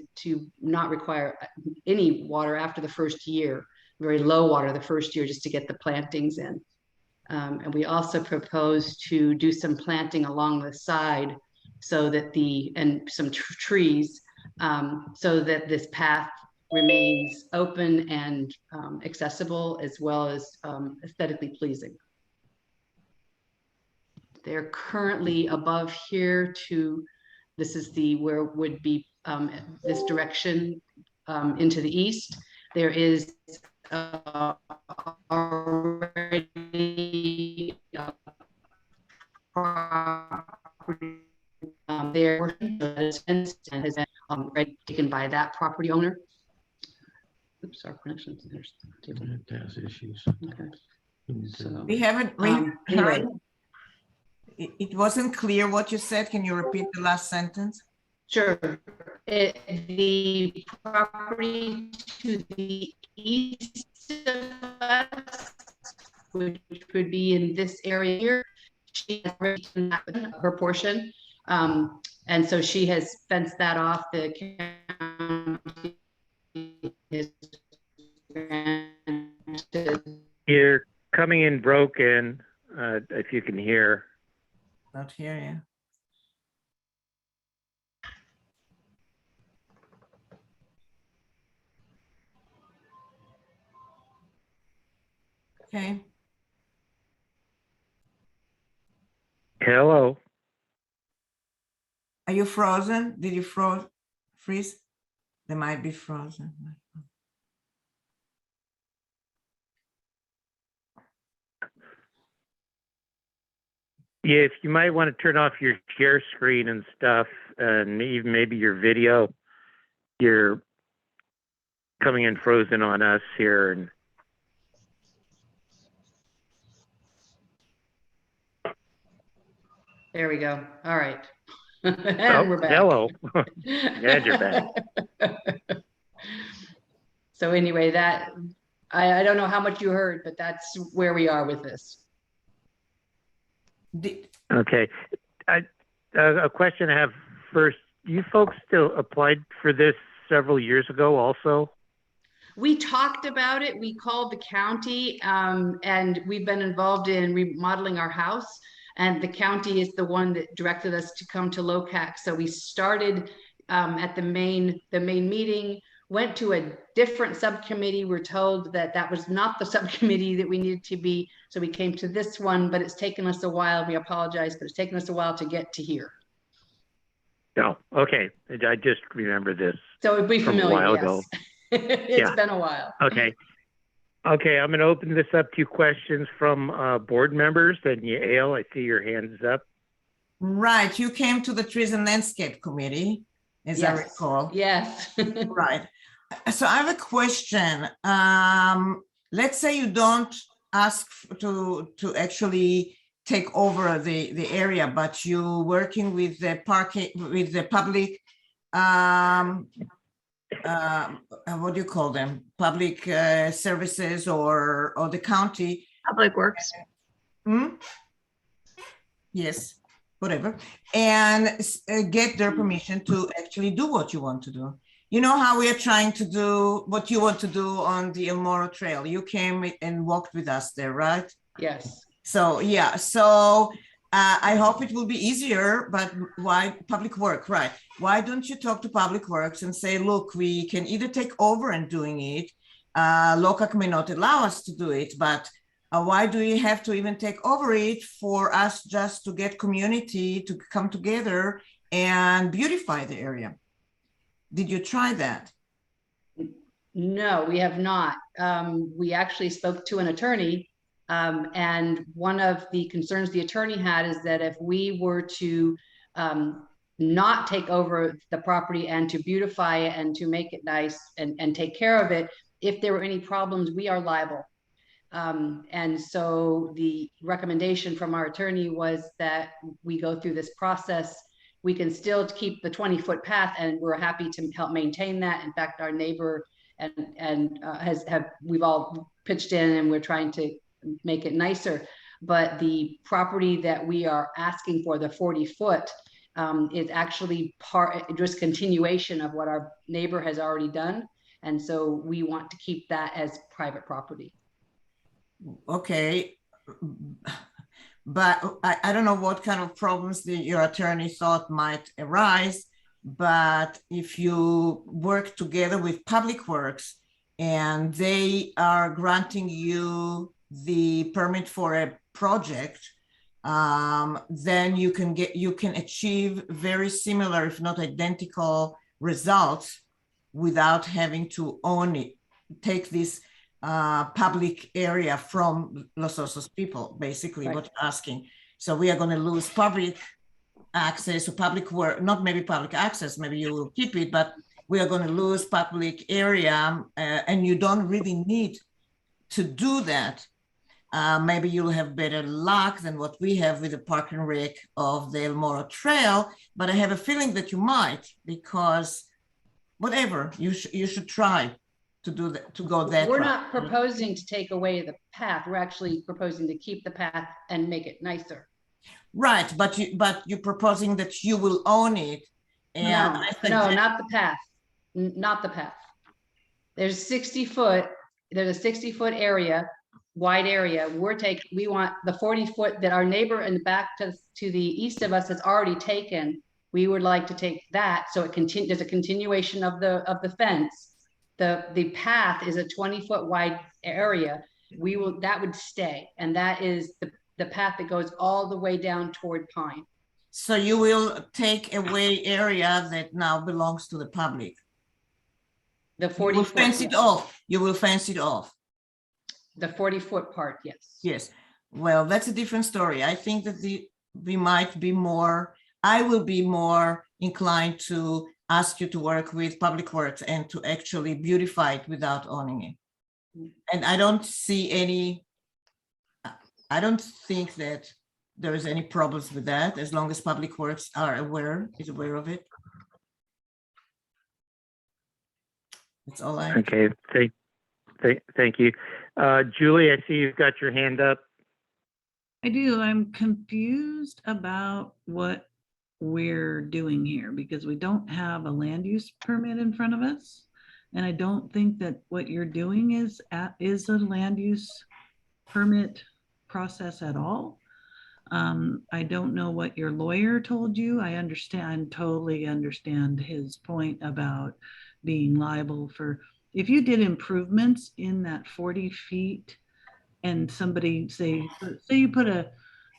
not require any water after the first year, very low water the first year just to get the plantings in. And we also propose to do some planting along the side so that and some trees so that this path remains open and accessible as well as aesthetically pleasing. They're currently above here this is where would be this direction into the east. There is already property there and has been already taken by that property owner. Oops, our connection. There's issues. Okay. So we haven't heard. Anyway. It wasn't clear what you said. Can you repeat the last sentence? Sure. The property to the east of us, which would be in this area here, she has already done her portion. And so she has fenced that off. The county is You're coming in broken, if you can hear. Not here, yeah. Okay. Hello. Are you frozen? Did you freeze? They might be frozen. Yeah, if you might want to turn off your share screen and stuff, and even maybe your video. You're coming in frozen on us here, and there we go. All right. And we're back. Hello. And you're back. So anyway, I don't know how much you heard, but that's where we are with this. Okay. A question I have first. You folks still applied for this several years ago also? We talked about it. We called the county and we've been involved in remodeling our house. And the county is the one that directed us to come to Locac. So we started at the main meeting, went to a different subcommittee. We're told that that was not the subcommittee that we needed to be. So we came to this one, but it's taken us a while. We apologize, but it's taken us a while to get to here. No, okay. I just remember this So it'd be from a familiar, while yes. ago. It's Yeah. been a while. Okay. Okay, I'm going to open this up to questions from board members. And Yael, I see your hands up. Right, you came to the Trees and Landscape Committee, as I recall. Yes. Right. So I have a question. Let's say you don't ask to actually take over the area, but you're working with the parking, with the public, what do you call them? Public services or the county. Public Works. Yes, whatever. And get their permission to actually do what you want to do. You know how we are trying to do what you want to do on the El Moro Trail. You came and walked with us there, right? Yes. So, yeah. So I hope it will be easier, but why Public Work, right? Why don't you talk to Public Works and say, look, we can either take over and doing it. Locac may not allow us to do it, but why do you have to even take over it for us just to get community to come together and beautify the area? Did you try that? No, we have not. We actually spoke to an attorney, and one of the concerns the attorney had is that if we were to not take over the property and to beautify it and to make it nice and take care of it, if there were any problems, we are liable. And so the recommendation from our attorney was that we go through this process. We can still keep the 20-foot path, and we're happy to help maintain that. In fact, our neighbor we've all pitched in, and we're trying to make it nicer. But the property that we are asking for, the 40-foot, is actually just continuation of what our neighbor has already done, and so we want to keep that as private property. Okay. But I don't know what kind of problems your attorney thought might arise, but if you work together with Public Works and they are granting you the permit for a project, then you can achieve very similar, if not identical, results without having to own it, take this public area from Los Osos people, basically, right. What you're asking. So we are going to lose public access or public work, not maybe public access, maybe you will keep it, but we are going to lose public area, and you don't really need to do that. Maybe you'll have better luck than what we have with the park and rec of the El Moro Trail, but I have a feeling that you might, because whatever, you should try to do that, to go that We're route. not proposing to take away the path. We're actually proposing to keep the path and make it nicer. Right, but you're proposing that you will own it. And no, not the path. Not the path. There's 60-foot. There's a 60-foot area, wide area. We want the 40-foot that our neighbor in the back to the east of us has already taken. We would like to take that, so it there's a continuation of the fence. The path is a 20-foot wide area. That would stay, and that is the path that goes all the way down toward Pine. So you will take away area that now belongs to the public. The 40 you will fence it off. You will fence it off. The 40-foot part, yes. Yes. Well, that's a different story. I think that we might be more. I will be more inclined to ask you to work with Public Works and to actually beautify it without owning it. And I don't think that there is any problems with that, as long as Public Works is aware of it. That's all I. Okay, thank you. Julie, I see you've got your hand up. I do. I'm confused about what we're doing here, because we don't have a land use permit in front of us, and I don't think that what you're doing is a land use permit process at all. I don't know what your lawyer told you. I understand, totally understand his point about being liable for, if you did improvements in that 40 feet and somebody say you put a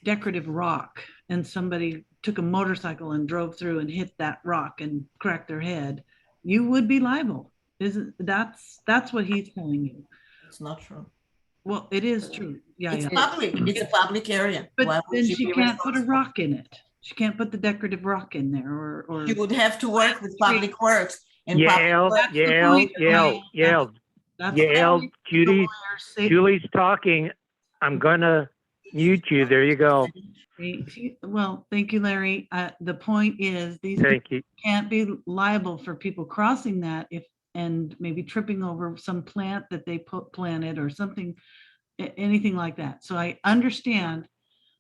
decorative rock and somebody took a motorcycle and drove through and hit that rock and cracked their head, you would be liable. Isn't that's what he's telling you? It's not true. Well, it is true. Yeah, It's yeah. public. It's a public area. But Why would then she she be can't put a responsible? rock in it. She can't put the decorative rock in there, or You would have to work with public works and Yale, public Yale, works. Yale, that's Yale, Judy, say. Julie's talking. I'm gonna mute you. There you go. Well, thank you, Larry. The point is, these Thank people you. can't be liable for people crossing that if and maybe tripping over some plant that they planted or something, anything like that. So I understand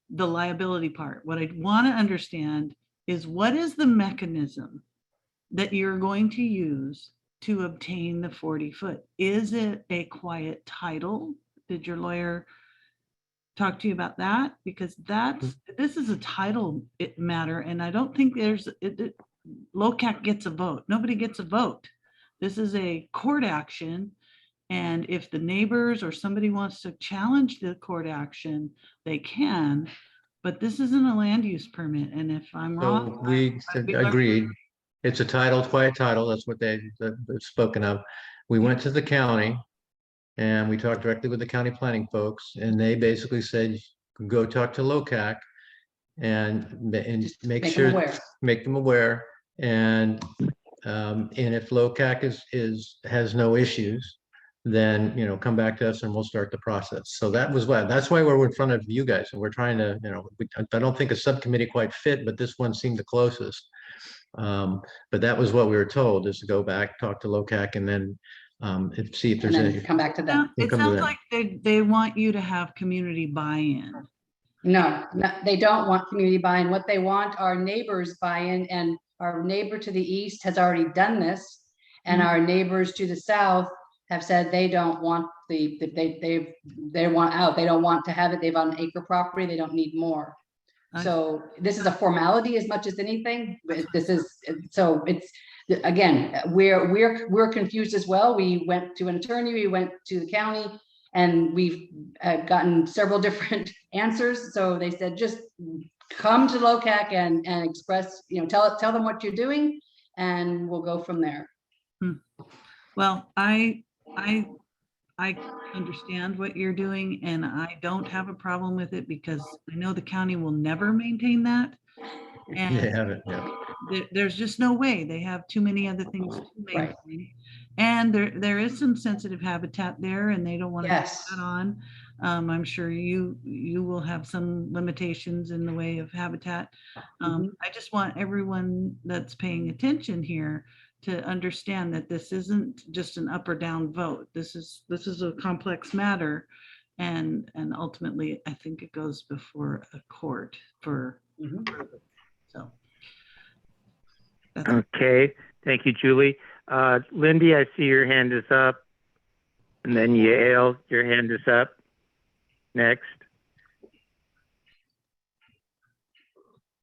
the liability part. What I want to understand is, what is the mechanism that you're going to use to obtain the 40 foot? Is it a quiet title? Did your lawyer talk to you about that? Because this is a title matter, and I don't think Locac gets a vote. Nobody gets a vote. This is a court action, and if the neighbors or somebody wants to challenge the court action, they can. But this isn't a land use permit, and if I'm wrong, So we agreed. It's a title, quiet title. That's what they've spoken of. We went to the county and we talked directly with the county planning folks, and they basically said, go talk to Locac and make sure, make them aware. And if Locac has no issues, then, come back to us and we'll start the process. So that's why we're in front of you guys, and we're trying to, I don't think a subcommittee quite fit, but this one seemed the closest. But that was what we were told, is to go back, talk to Locac, and then see if there's any. Come back to them. it sounds like they want you to have community buy-in. No, they don't want community buy-in. What they want are neighbors buy-in, and our neighbor to the east has already done this. And our neighbors to the south have said they don't want they want out. They don't want to have it. They have an acre property. They don't need more. So this is a formality as much as anything. This is, so it's, again, we're confused as well. We went to an attorney, we went to the county, and we've gotten several different answers. So they said, just come to Locac and express, tell them what you're doing, and we'll go from there. Well, I understand what you're doing, and I don't have a problem with it, because I know the county will never maintain that. And there's just no way. They have too many other things to maintain. Right. And there is some sensitive habitat there, and they don't want to put that on. I'm sure you will have some limitations in the way of habitat. I just want everyone that's paying attention here to understand that this isn't just an up or down vote. This is a complex matter, and ultimately I think it goes before a court for so. Okay, thank you, Julie. Lindy, I see your hand is up, and then Yale, your hand is up. Next.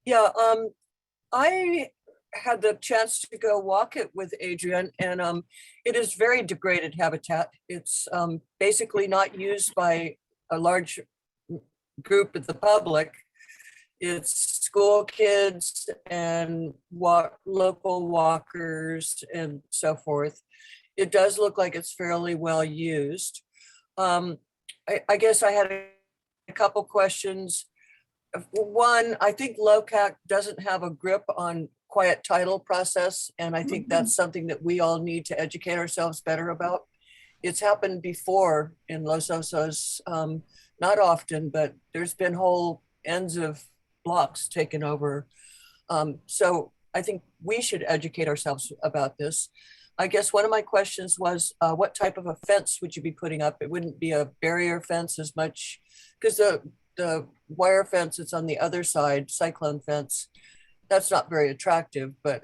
Yeah, I had the chance to go walk it with Adrian, and it is very degraded habitat. It's basically not used by a large group of the public. It's school kids and local walkers and so forth. It does look like it's fairly well used. I guess I had a couple questions. One, I think Locac doesn't have a grip on quiet title process, and I think that's something that we all need to educate ourselves better about. It's happened before in Los Osos, not often, but there's been whole ends of blocks taken over. So I think we should educate ourselves about this. I guess one of my questions was, what type of a fence would you be putting up? It wouldn't be a barrier fence as much, because the wire fence that's on the other side, cyclone fence, that's not very attractive, but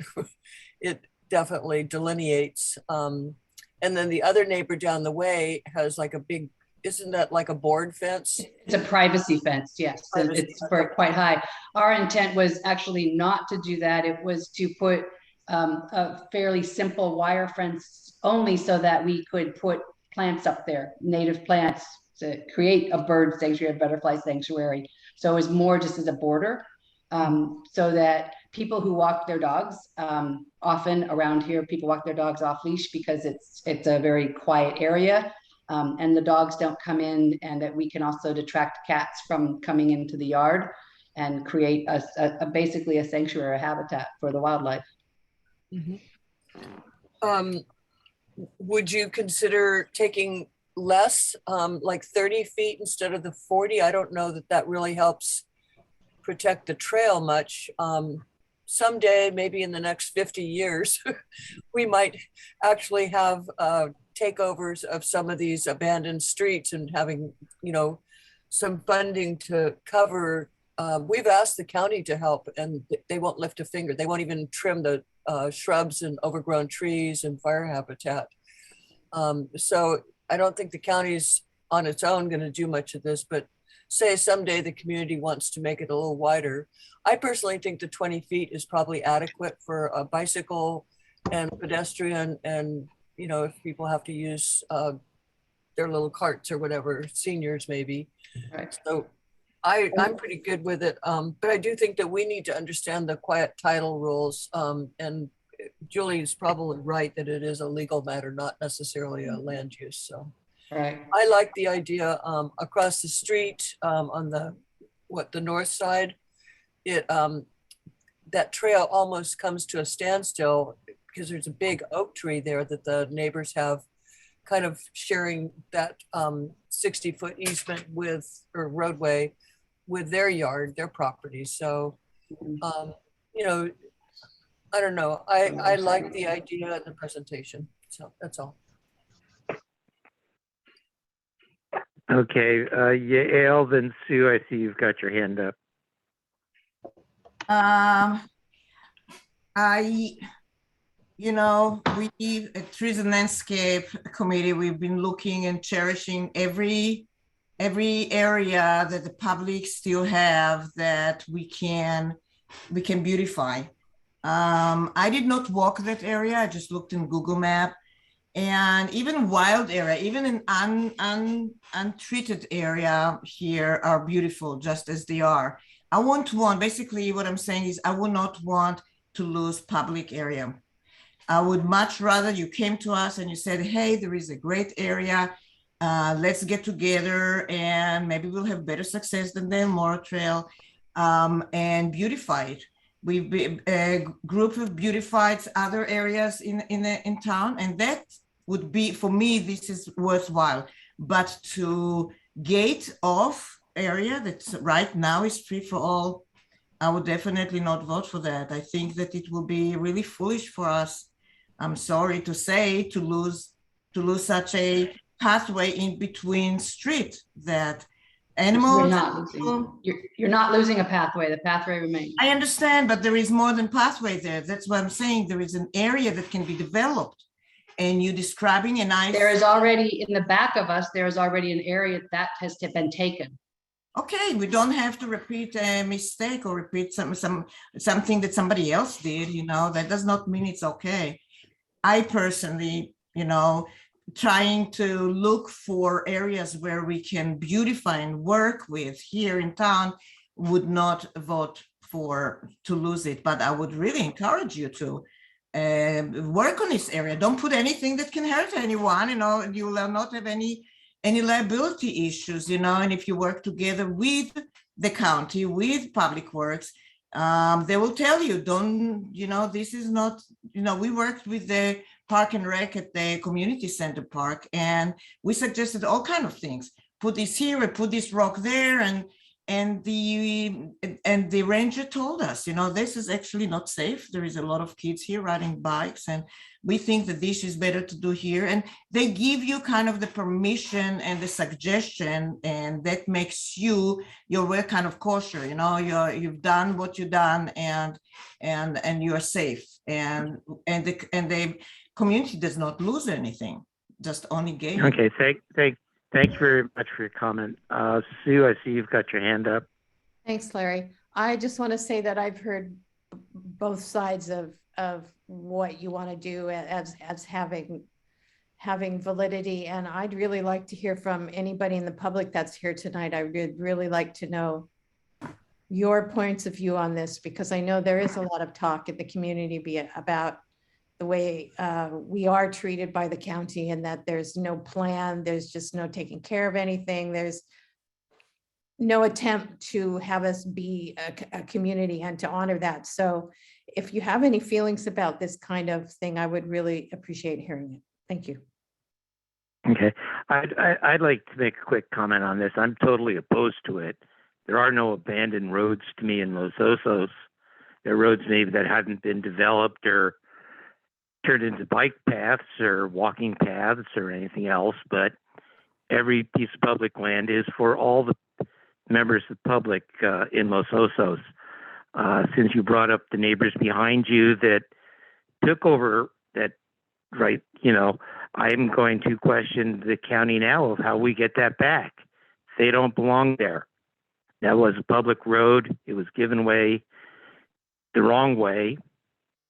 it definitely delineates. And then the other neighbor down the way has like a big isn't that like a board fence? It's a privacy fence, yes, and Privacy it's for quite high. Our intent was actually not to do that. It was to put a fairly simple wire fence only so that we could put plants up there, native plants, to create a bird sanctuary, a butterfly sanctuary. So it was more just as a border, so that people who walk their dogs, often around here, people walk their dogs off leash because it's a very quiet area. And the dogs don't come in, and that we can also detract cats from coming into the yard and create basically a sanctuary, a habitat for the wildlife. Would you consider taking less, like 30 feet instead of the 40? I don't know that really helps protect the trail much. Someday, maybe in the next 50 years, we might actually have takeovers of some of these abandoned streets and having, some funding to cover. We've asked the county to help, and they won't lift a finger. They won't even trim the shrubs and overgrown trees and fire habitat. So I don't think the county's on its own going to do much of this, but say someday the community wants to make it a little wider. I personally think the 20 feet is probably adequate for a bicycle and pedestrian, and if people have to use their little carts or whatever, seniors maybe. Right. So I'm pretty good with it, but I do think that we need to understand the quiet title rules, and Julie is probably right that it is a legal matter, not necessarily a land use. So right. I like the idea across the street on the north side. That trail almost comes to a standstill because there's a big oak tree there that the neighbors have kind of sharing that 60-foot easement or roadway with their yard, their property. So, I don't know. I like the idea and the presentation. So that's all. Okay, Yael, then Sue, I see you've got your hand up. We at Trees and Landscape Committee, we've been looking and cherishing every area that the public still have that we can beautify. I did not walk that area. I just looked in Google Map, and even wild area, even an untreated area here are beautiful just as they are. Basically what I'm saying is I would not want to lose public area. I would much rather you came to us and you said, hey, there is a great area. Let's get together and maybe we'll have better success than the Elmore Trail, and beautify it. We've been a group of beautified other areas in town, and that would be, for me, this is worthwhile. But to gate off area that's right now is free for all, I would definitely not vote for that. I think that it will be really foolish for us, I'm sorry to say, to lose such a pathway in between street that animals. You're not losing a pathway. The pathway remains. I understand, but there is more than pathway there. That's what I'm saying. There is an area that can be developed, and you're describing a nice. There is already in the back of us. There is already an area that has been taken. Okay, we don't have to repeat a mistake or repeat something that somebody else did. That does not mean it's okay. I personally, trying to look for areas where we can beautify and work with here in town, would not vote to lose it, but I would really encourage you to work on this area. Don't put anything that can hurt anyone. You will not have any liability issues, and if you work together with the county, with Public Works, they will tell you, this is not, we worked with the Park and Rec at the community center park, and we suggested all kinds of things. Put this here and put this rock there, and the ranger told us, this is actually not safe. There is a lot of kids here riding bikes, and we think that this is better to do here. And they give you kind of the permission and the suggestion, and that makes you're kind of kosher. You've done what you've done, and you're safe, and the community does not lose anything, just only gain. Okay, Thank you very much for your comment. Sue, I see you've got your hand up. Thanks, Larry. I just want to say that I've heard both sides of what you want to do as having validity. And I'd really like to hear from anybody in the public that's here tonight. I would really like to know your points of view on this, because I know there is a lot of talk in the community about the way we are treated by the county, and that there's no plan, there's just no taking care of anything. There's no attempt to have us be a community and to honor that. So if you have any feelings about this kind of thing, I would really appreciate hearing it. Thank you. Okay. I'd like to make a quick comment on this. I'm totally opposed to it. There are no abandoned roads to me in Los Osos. There are roads maybe that haven't been developed or turned into bike paths or walking paths or anything else, but every piece of public land is for all the members of the public in Los Osos. Since you brought up the neighbors behind you that took over that, right, I'm going to question the county now of how we get that back. They don't belong there. That was a public road. It was given away the wrong way.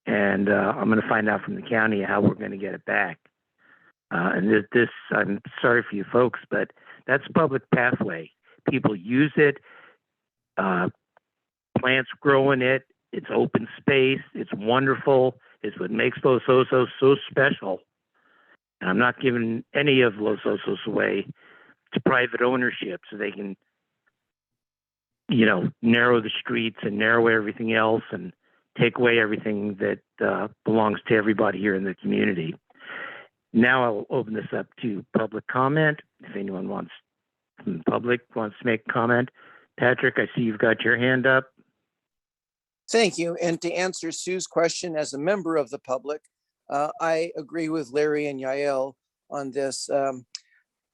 And I'm going to find out from the county how we're going to get it back. And this, I'm sorry for you folks, but that's a public pathway. People use it. Plants grow in it. It's open space. It's wonderful. It's what makes Los Osos so special. And I'm not giving any of Los Osos away to private ownership so they can, narrow the streets and narrow everything else and take away everything that belongs to everybody here in the community. Now I'll open this up to public comment. If anyone from the public wants to make a comment. Patrick, I see you've got your hand up. Thank you. And to answer Sue's question as a member of the public, I agree with Larry and Yael on this.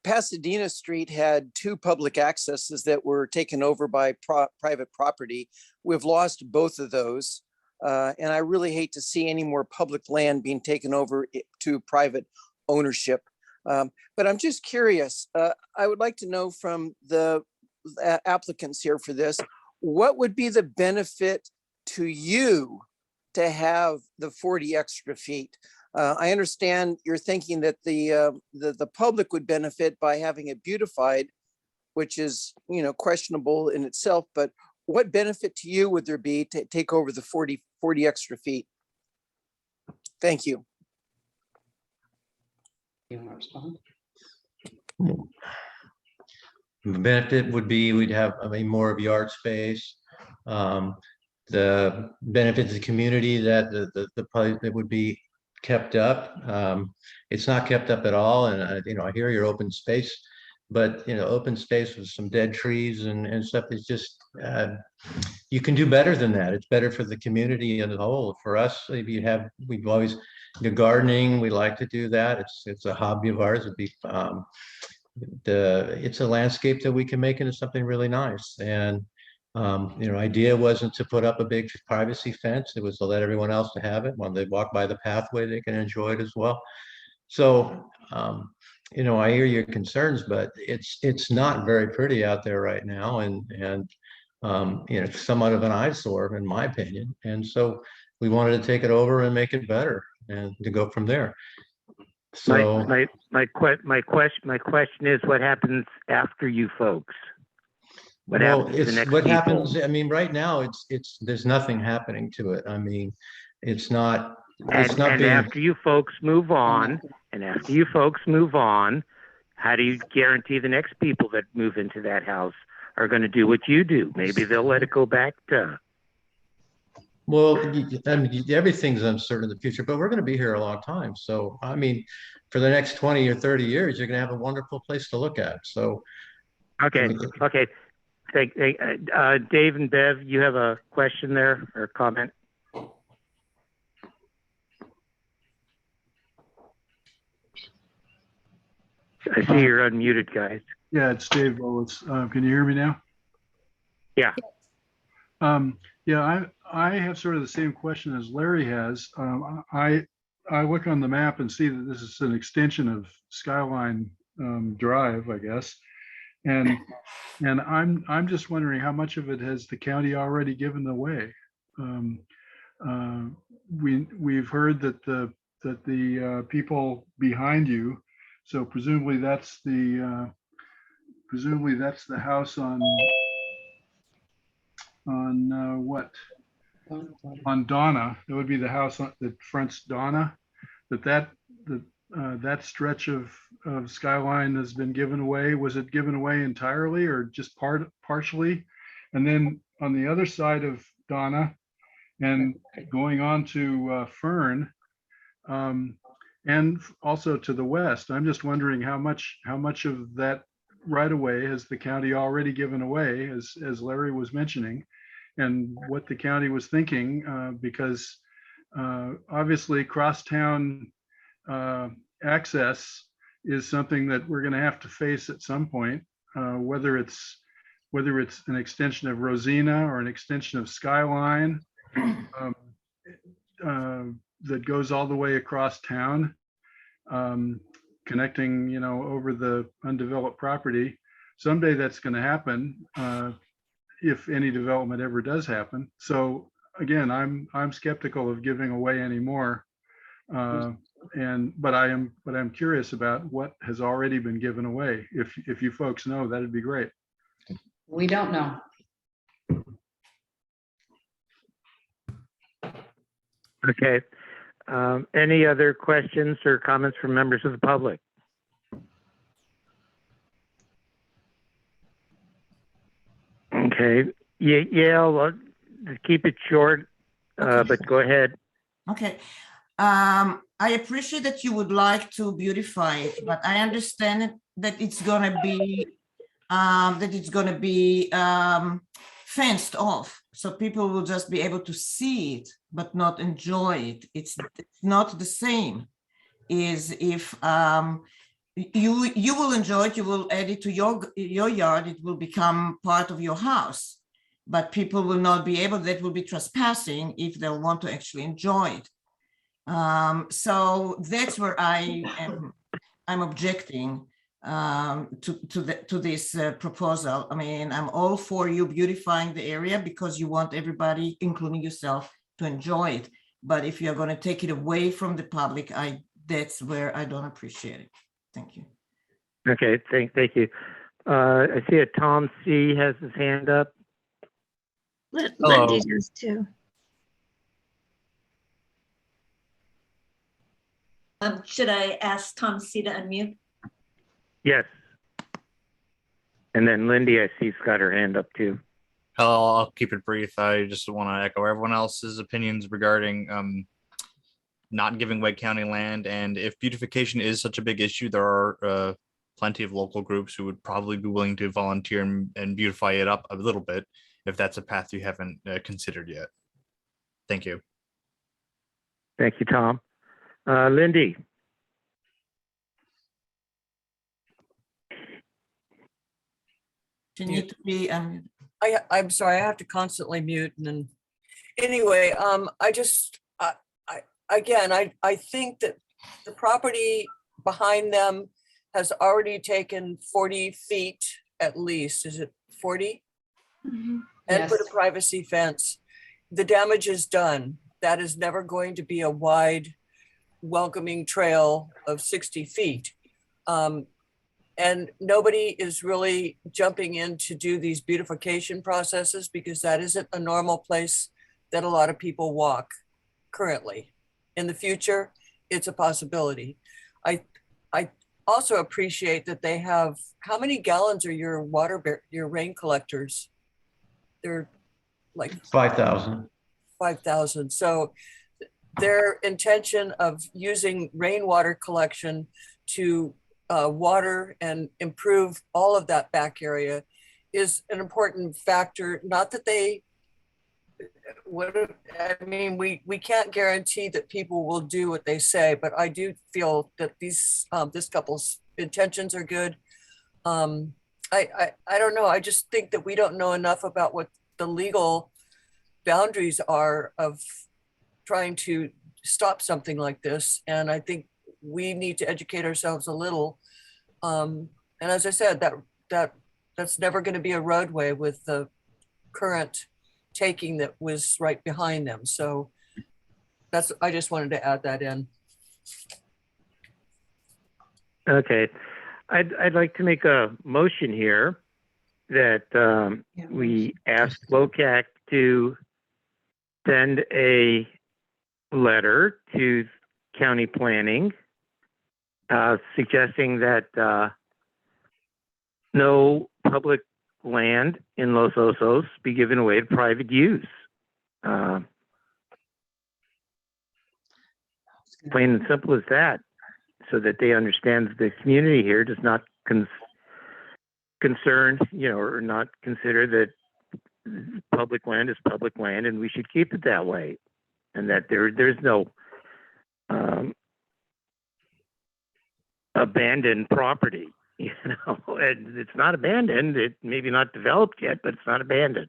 Pasadena Street had 2 public accesses that were taken over by private property. We've lost both of those. And I really hate to see any more public land being taken over to private ownership. But I'm just curious. I would like to know from the applicants here for this, what would be the benefit to you to have the 40 extra feet? I understand you're thinking that the public would benefit by having it beautified, which is questionable in itself. But what benefit to you would there be to take over the 40 extra feet? Thank you. You want to respond? The benefit would be we'd have more of yard space. The benefit to the community that the place that would be kept up. It's not kept up at all, and I hear your open space, but open space with some dead trees and stuff is just you can do better than that. It's better for the community as a whole. For us, we've always gardening. We like to do that. It's a hobby of ours. It'd be it's a landscape that we can make into something really nice. And idea wasn't to put up a big privacy fence. It was to let everyone else to have it. When they walk by the pathway, they can enjoy it as well. So, I hear your concerns, but it's not very pretty out there right now, and somewhat of an eyesore, in my opinion. And so we wanted to take it over and make it better, and to go from there. So my question is, what happens after you folks? What happens? I mean, right now there's nothing happening to it. I mean, it's not. And after you folks move on, how do you guarantee the next people that move into that house are going to do what you do? Maybe they'll let it go back to. Well, I mean, everything's uncertain in the future, but we're going to be here a long time. So, I mean, for the next 20 or 30 years, you're going to have a wonderful place to look at. So, okay. Dave and Bev, you have a question there or a comment? I see you're unmuted, guys. Yeah, it's Dave Bowles. Can you hear me now? Yeah. Yeah, I have sort of the same question as Larry has. I look on the map and see that this is an extension of Skyline drive, I guess. And I'm just wondering how much of it has the county already given away? Um, uh, we've heard that the people behind you, so presumably that's the house on what? On Donna. It would be the house that fronts Donna. That stretch of skyline has been given away. Was it given away entirely or just partially? And then on the other side of Donna and going on to Fern, and also to the west, I'm just wondering how much of that right away has the county already given away, as Larry was mentioning, and what the county was thinking, because obviously crosstown access is something that we're going to have to face at some point, whether it's an extension of Rosina or an extension of Skyline that goes all the way across town, connecting, over the undeveloped property. Someday that's going to happen, if any development ever does happen. So again, I'm skeptical of giving away any more. But I'm curious about what has already been given away. If you folks know, that'd be great. We don't know. Okay. Any other questions or comments from members of the public? Okay. Yale, keep it short, but go ahead. Okay. I appreciate that you would like to beautify it, but I understand that it's gonna be fenced off, so people will just be able to see it but not enjoy it. It's not the same is if you will enjoy it, you will add it to your yard, it will become part of your house, but people will not be able, that will be trespassing if they want to actually enjoy it. So that's where I'm objecting to this proposal. I mean, I'm all for you beautifying the area because you want everybody, including yourself, to enjoy it. But if you're going to take it away from the public, that's where I don't appreciate it. Thank you. Okay, thank you. I see a Tom C has his hand up. Lindy does too. Should I ask Tom C to unmute? Yes. And then Lindy, I see, has got her hand up too. Hello, I'll keep it brief. I just want to echo everyone else's opinions regarding not giving away county land. And if beautification is such a big issue, there are plenty of local groups who would probably be willing to volunteer and beautify it up a little bit if that's a path you haven't considered yet. Thank you. Thank you, Tom. Lindy. You need to be. I'm sorry, I have to constantly mute. And then, anyway, I think that the property behind them has already taken 40 feet at least. Is it 40? Mm-hmm. And Yes. put a privacy fence. The damage is done. That is never going to be a wide, welcoming trail of 60 feet. And nobody is really jumping in to do these beautification processes because that isn't a normal place that a lot of people walk currently. In the future, it's a possibility. I also appreciate that they have, how many gallons are your your rain collectors? They're like 5,000. 5,000. So their intention of using rainwater collection to water and improve all of that back area is an important factor. Not that they, we can't guarantee that people will do what they say, but I do feel that this couple's intentions are good. I don't know. I just think that we don't know enough about what the legal boundaries are of trying to stop something like this. And I think we need to educate ourselves a little And as I said, that's never going to be a roadway with the current taking that was right behind them. So I just wanted to add that in. Okay. I'd like to make a motion here that we ask Locac to send a letter to county planning suggesting that no public land in Los Osos be given away to private use. Plain and simple as that, so that they understand that the community here does not concern, or not consider that public land is public land, and we should keep it that way, and that there's no abandoned property. And it's not abandoned. It maybe not developed yet, but it's not abandoned.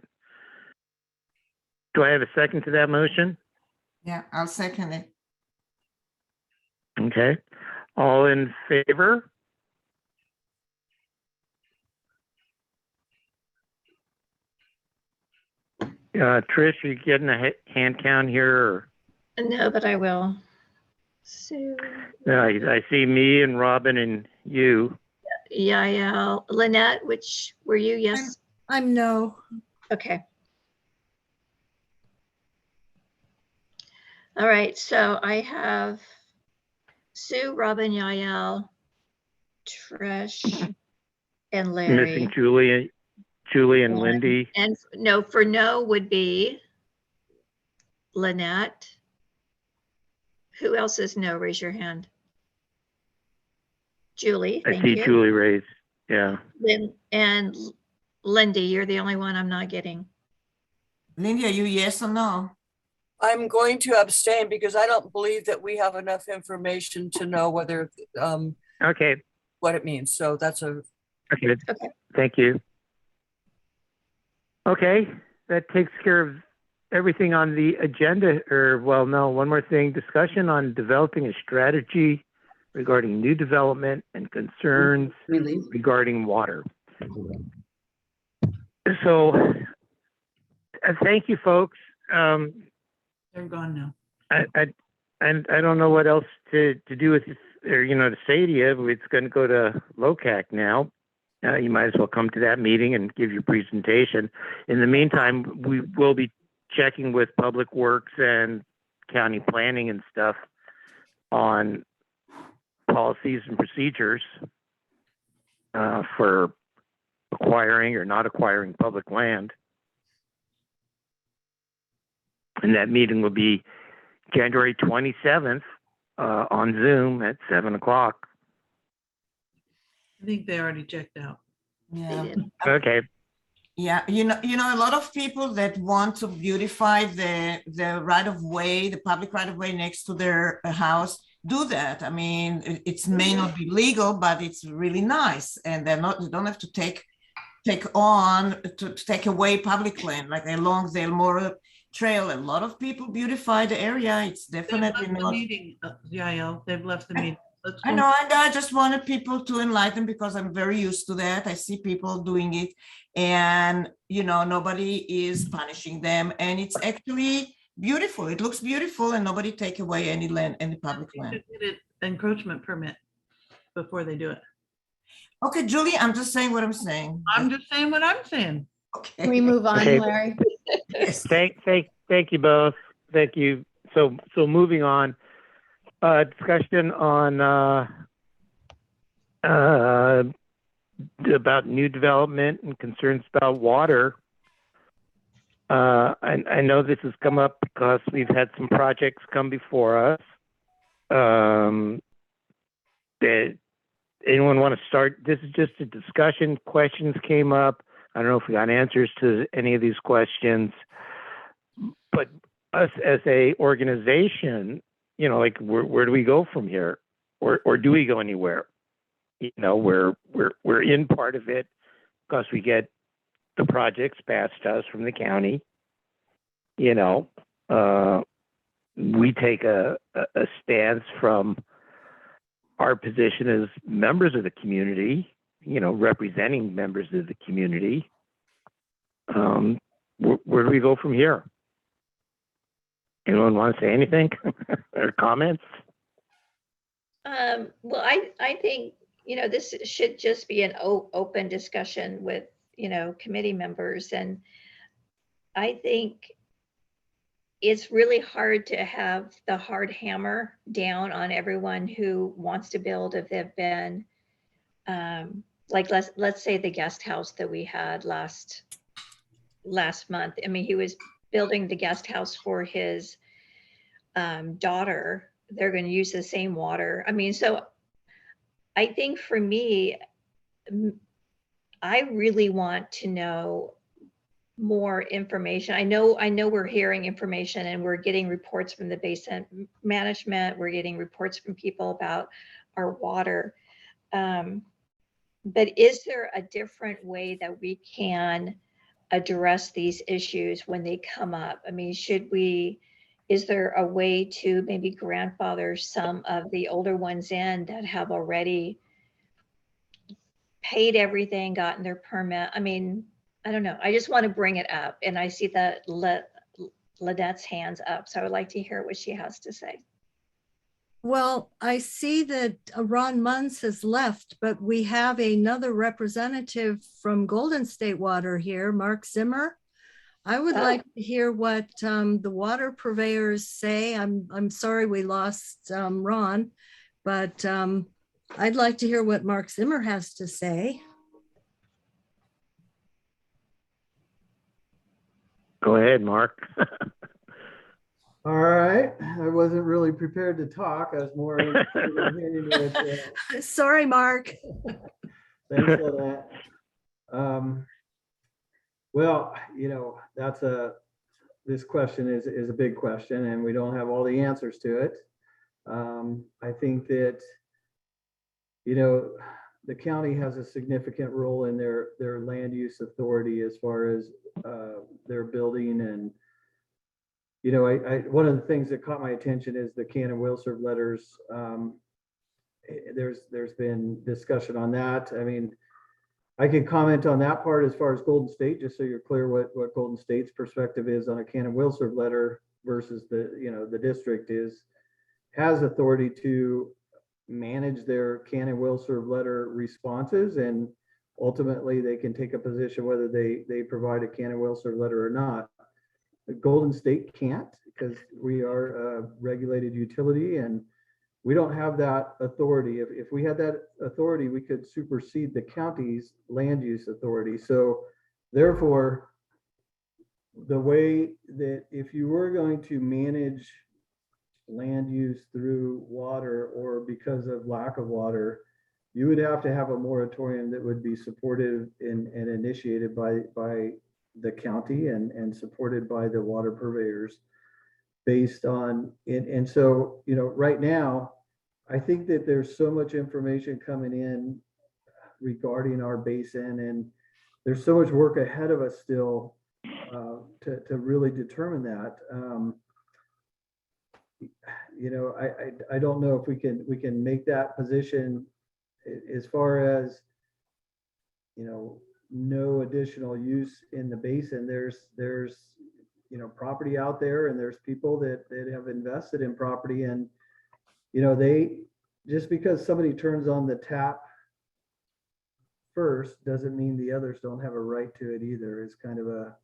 Do I have a second to that motion? Yeah, I'll second it. Okay. All in favor? Trish, are you getting a hand count here? Or? No, but I will. Sue. I see me and Robin and you. Yeah. Lynette, which were you? Yes. I'm no. Okay. All right. So I have Sue, Robin, Yael, Trish, and Larry. Missing Julie and Lindy. And no, for no would be Lynette. Who else is no? Raise your hand. Julie, I thank see you. Julie raised. Yeah. And Lindy, you're the only one I'm not getting. Lindy, are you yes or no? I'm going to abstain because I don't believe that we have enough information to know whether Okay. what it means. So that's a Okay. Thank you. Okay, that takes care of everything on the agenda. One more thing: discussion on developing a strategy regarding new development and concerns regarding water. So, thank you, folks. They're gone now. I don't know what else to do with this, or to say to you. It's going to go to Locac now. You might as well come to that meeting and give your presentation. In the meantime, we will be checking with Public Works and county planning and stuff on policies and procedures for acquiring or not acquiring public land. And that meeting will be January 27th on Zoom at 7 o'clock. I think they already checked out. Yeah. Okay. Yeah, a lot of people that want to beautify the right of way, the public right of way next to their house, do that. I mean, it may not be legal, but it's really nice, and they don't have to take away public land, like along the Elmore Trail. A lot of people beautify the area. It's definitely not. Meeting, Yael, they've left the meeting. I know, and I just wanted people to enlighten because I'm very used to that. I see people doing it, and nobody is punishing them, and it's actually beautiful. It looks beautiful, and nobody take away any land, any public land. Get an encroachment permit before they do it. Okay, Julie, I'm just saying what I'm saying. I'm just saying what I'm saying. Okay. Can we move on, Okay. Larry? Yes. Thank you both. Thank you. So moving on. Discussion on about new development and concerns about water. I know this has come up because we've had some projects come before us. Did anyone want to start? This is just a discussion. Questions came up. I don't know if we got answers to any of these questions, but us as a organization, where do we go from here, or do we go anywhere? We're in part of it because we get the projects passed us from the county. We take a stance from our position as members of the community, representing members of the community. Where do we go from here? Anyone want to say anything or comments? Well, I think, this should just be an open discussion with, committee members. And I think it's really hard to have the hard hammer down on everyone who wants to build if they've been, like, let's say the guest house that we had last month. I mean, he was building the guest house for his daughter. They're going to use the same water. I mean, so I think for me, I really want to know more information. I know we're hearing information and we're getting reports from the basin management. We're getting reports from people about our water. But is there a different way that we can address these issues when they come up? I mean, is there a way to maybe grandfather some of the older ones in that have already paid everything, gotten their permit? I mean, I don't know. I just want to bring it up. And I see that Lynette's hands up. So I would like to hear what she has to say. Well, I see that Ron Munz has left, but we have another representative from Golden State Water here, Mark Zimmer. I would like to hear what the water purveyors say. I'm sorry we lost Ron, but I'd like to hear what Mark Zimmer has to say. Go ahead, Mark. All right. I wasn't really prepared to talk. I was more interested in hearing what, sorry, Mark. Thanks for that. Well, this question is a big question and we don't have all the answers to it. I think that, the county has a significant role in their land use authority as far as their building. And, one of the things that caught my attention is the can and will serve letters. There's been discussion on that. I mean, I can comment on that part as far as Golden State, just so you're clear what Golden State's perspective is on a can and will serve letter versus the district has authority to manage their can and will serve letter responses, and ultimately they can take a position whether they provide a can and will serve letter or not. The Golden State can't, because we are a regulated utility and we don't have that authority. If we had that authority, we could supersede the county's land use authority. So therefore, the way that if you were going to manage land use through water or because of lack of water, you would have to have a moratorium that would be supported and initiated by the county and supported by the water purveyors based on it. And so, right now, I think that there's so much information coming in regarding our basin, and there's so much work ahead of us still to really determine that. I don't know if we can make that position as far as, no additional use in the basin. There's property out there, and there's people that have invested in property, and they, just because somebody turns on the tap first doesn't mean the others don't have a right to it either. It's kind of a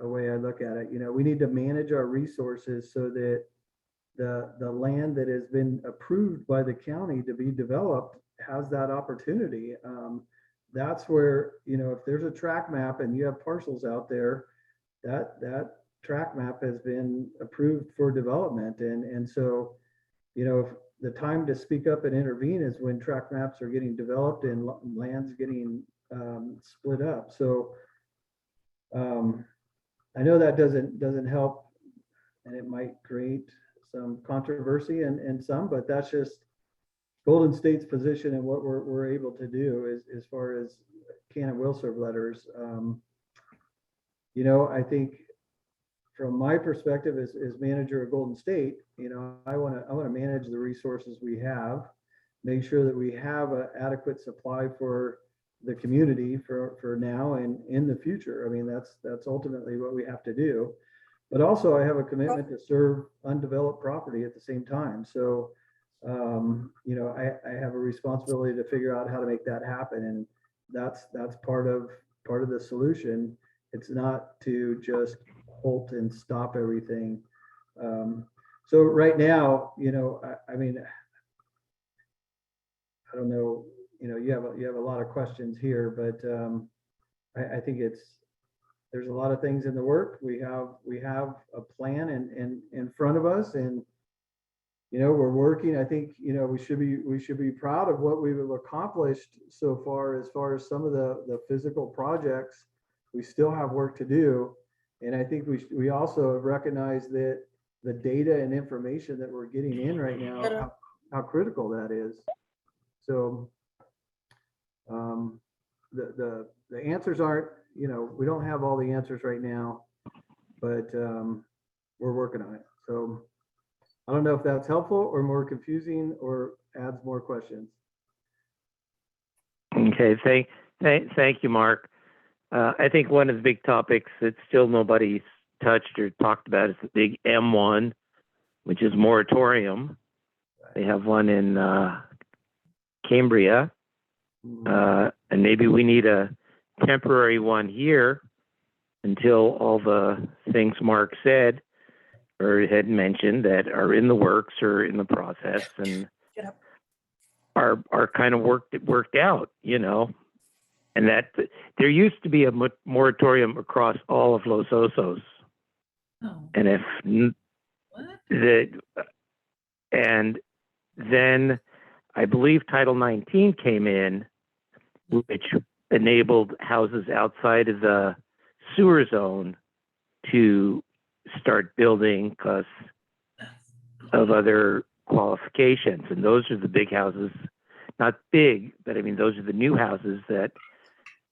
way I look at it. We need to manage our resources so that the land that has been approved by the county to be developed has that opportunity. That's where, if there's a track map and you have parcels out there, that track map has been approved for development. And so, if the time to speak up and intervene is when track maps are getting developed and land's getting split up. So I know that doesn't help, and it might create some controversy and some, but that's just Golden State's position and what we're able to do as far as can and will serve letters. I think from my perspective as manager of Golden State, I want to manage the resources we have, make sure that we have an adequate supply for the community for now and in the future. I mean, that's ultimately what we have to do. But also I have a commitment to serve undeveloped property at the same time. So, you know, I have a responsibility to figure out how to make that happen. And that's part of the solution. It's not to just halt and stop everything. So right now, you know, I mean, I don't know, you know, you have a lot of questions here, but I think there's a lot of things in the work. We have a plan in front of us, and you know, we're working. I think, you know, we should be proud of what we've accomplished so far as some of the physical projects. We still have work to do, and I think we also have recognized that the data and information that we're getting in right now, how critical that is. So the answers aren't, you know, we don't have all the answers right now, but we're working on it. So I don't know if that's helpful or more confusing or adds more questions. Okay, thank you, Mark. I think one of the big topics that still nobody's touched or talked about is the big M1, which is moratorium. They have one in Cambria, and maybe we need a temporary one here until all the things Mark said or had mentioned that are in the works or in the process and are kind of worked out, you know. And that there used to be a moratorium across all of Los Osos. Oh. And if and then I believe Title 19 came in, which enabled houses outside of the sewer zone to start building because of other qualifications. And those are the big houses, not big, but I mean, those are the new houses that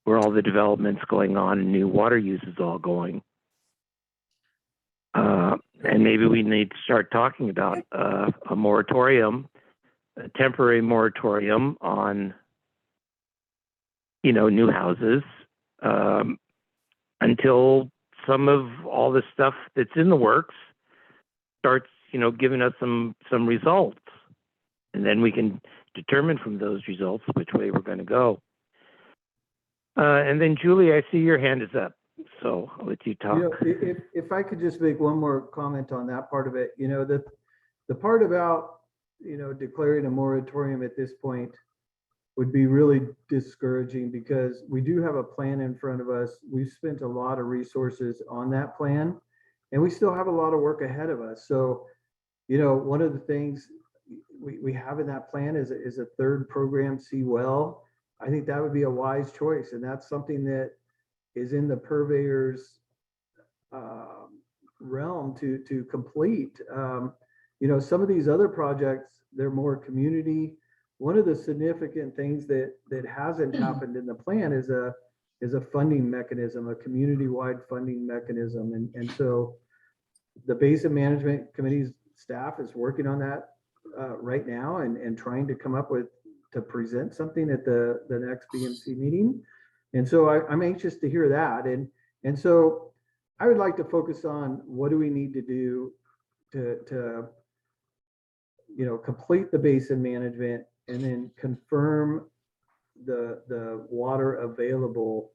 where all the development's going on and new water use is all going. And maybe we need to start talking about a moratorium, a temporary moratorium on, you know, new houses until some of all the stuff that's in the works starts, you know, giving us some results. And then we can determine from those results which way we're going to go. And then Julie, I see your hand is up, so I'll let you talk. You know, if I could just make one more comment on that part of it, you know, the part about, you know, declaring a moratorium at this point would be really discouraging because we do have a plan in front of us. We've spent a lot of resources on that plan and we still have a lot of work ahead of us. So, you know, one of the things we have in that plan is a third program, C well. I think that would be a wise choice. And that's something that is in the purveyor's realm to complete. You know, some of these other projects, they're more community. One of the significant things that hasn't happened in the plan is a funding mechanism, a community-wide funding mechanism. And so the Basin Management Committee's staff is working on that right now and trying to come up with, to present something at the next BMC meeting. And so I'm anxious to hear that. And so I would like to focus on what do we need to do to you know, complete the basin management and then confirm the water available.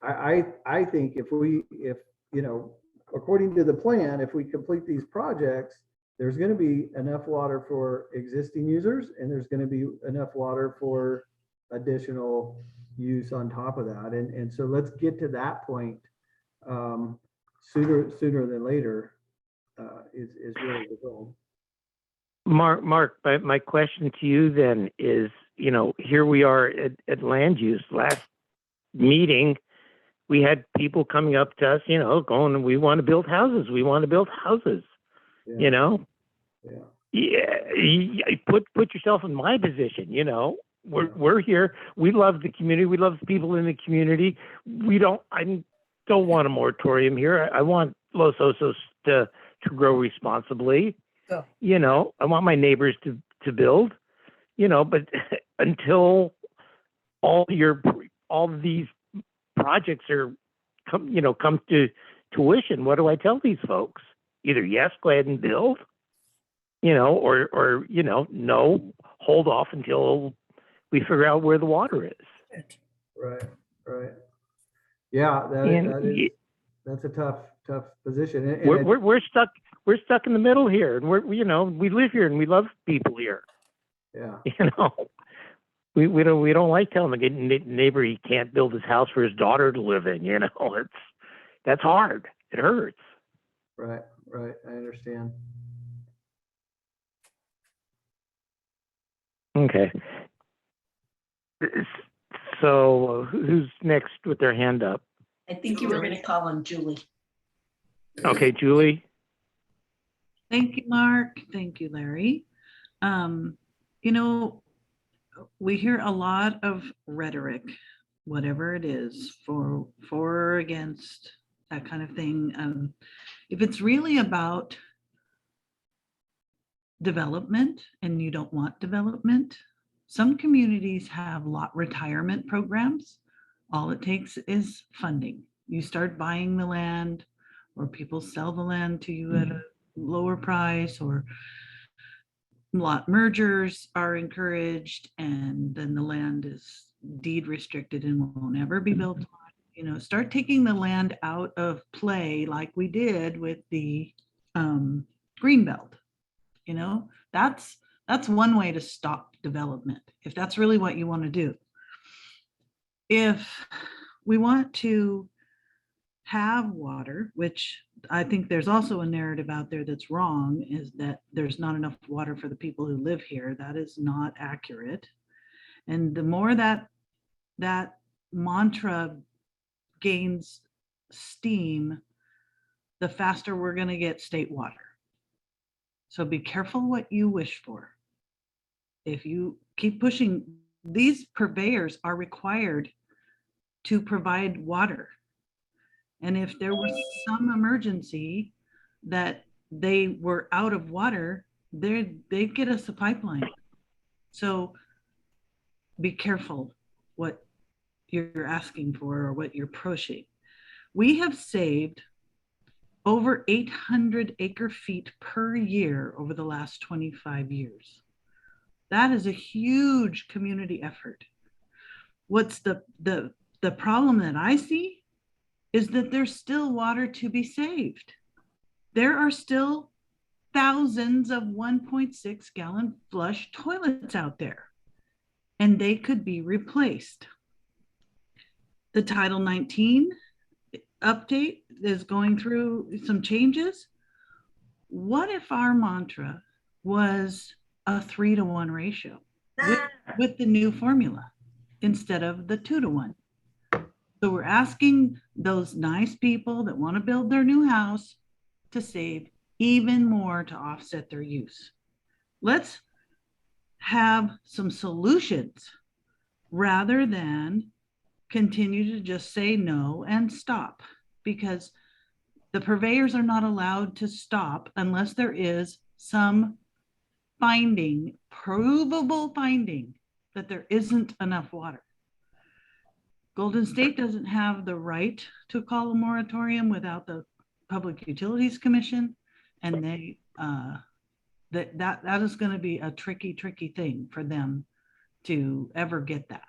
I think if you know, according to the plan, if we complete these projects, there's going to be enough water for existing users and there's going to be enough water for additional use on top of that. And so let's get to that point sooner than later is really the goal. Mark, my question to you then is, you know, here we are at land use. Last meeting, we had people coming up to us, you know, going, we want to build houses. We want to build houses, you know? Yeah. Put yourself in my position, you know? We're here. We love the community. We love the people in the community. I don't want a moratorium here. I want Los Osos to grow responsibly. You know, I want my neighbors to build, but until all these projects come to tuition, what do I tell these folks? Either yes, go ahead and build, or no, hold off until we figure out where the water is. Right, right. Yeah, that's a tough position. And we're stuck in the middle here, and we live here and we love people here. Yeah. We don't like telling the neighbor he can't build his house for his daughter to live in. That's hard. It hurts. Right. I understand. Okay. So who's next with their hand up? I think you were going to call on Julie. Okay, Julie. Thank you, Mark. Thank you, Larry. We hear a lot of rhetoric, whatever it is, for or against, that kind of thing. If it's really about development and you don't want development, some communities have lot retirement programs. All it takes is funding. You start buying the land, or people sell the land to you at a lower price, or lot mergers are encouraged, and then the land is deed restricted and will never be built on. Start taking the land out of play like we did with the Greenbelt. That's one way to stop development, if that's really what you want to do. If we want to have water, which I think there's also a narrative out there that's wrong, is that there's not enough water for the people who live here. That is not accurate. And the more that mantra gains steam, the faster we're going to get state water. So be careful what you wish for. If you keep pushing, these purveyors are required to provide water. And if there was some emergency that they were out of water, they'd get us a pipeline. So be careful what you're asking for or what you're pushing. We have saved over 800 acre feet per year over the last 25 years. That is a huge community effort. What's the problem that I see is that there's still water to be saved. There are still thousands of 1.6 gallon flush toilets out there, and they could be replaced. The Title 19 update is going through some changes. What if our mantra was a 3-to-1 ratio with the new formula instead of the 2-to-1? So we're asking those nice people that want to build their new house to save even more to offset their use. Let's have some solutions rather than continue to just say no and stop, because the purveyors are not allowed to stop unless there is some finding, provable finding, that there isn't enough water. Golden State doesn't have the right to call a moratorium without the Public Utilities Commission, and that is going to be a tricky thing for them to ever get that.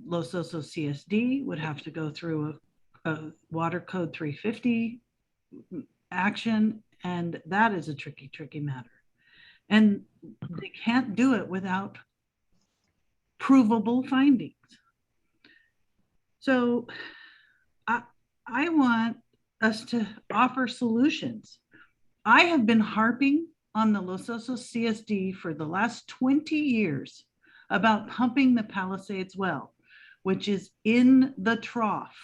Los Osos CSD would have to go through a Water Code 350 action, and that is a tricky matter. And they can't do it without provable findings. So I want us to offer solutions. I have been harping on the Los Osos CSD for the last 20 years about pumping the Palisades well, which is in the trough.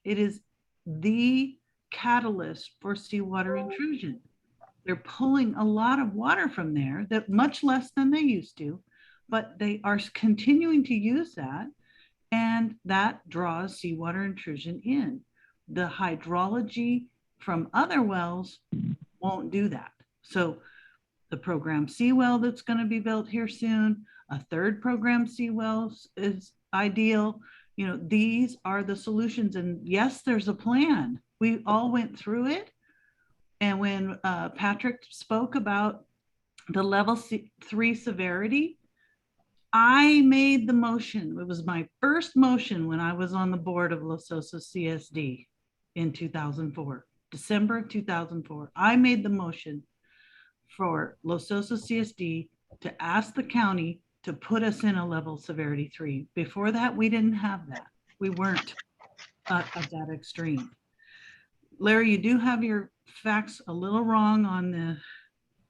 It is the catalyst for seawater intrusion. They're pulling a lot of water from there, that much less than they used to, but they are continuing to use that, and that draws seawater intrusion in. The hydrology from other wells won't do that. So the program seawell that's going to be built here soon. A third program seawell is ideal. You know, these are the solutions. And yes, there's a plan. We all went through it. And when Patrick spoke about the level 3 severity, I made the motion. It was my first motion when I was on the board of Los Osos CSD in 2004, December of 2004. I made the motion for Los Osos CSD to ask the county to put us in a level severity 3. Before that, we didn't have that. We weren't at that extreme. Larry, you do have your facts a little wrong on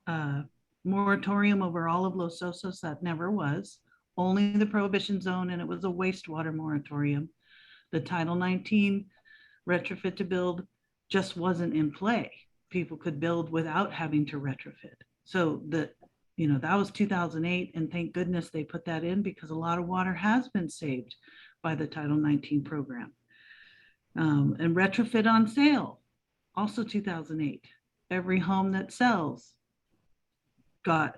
the moratorium over all of Los Osos. That never was. Only the prohibition zone, and it was a wastewater moratorium. The Title 19 retrofit to build just wasn't in play. People could build without having to retrofit. So that was 2008, and thank goodness they put that in, because a lot of water has been saved by the Title 19 program. And retrofit on sale, also 2008. Every home that sells got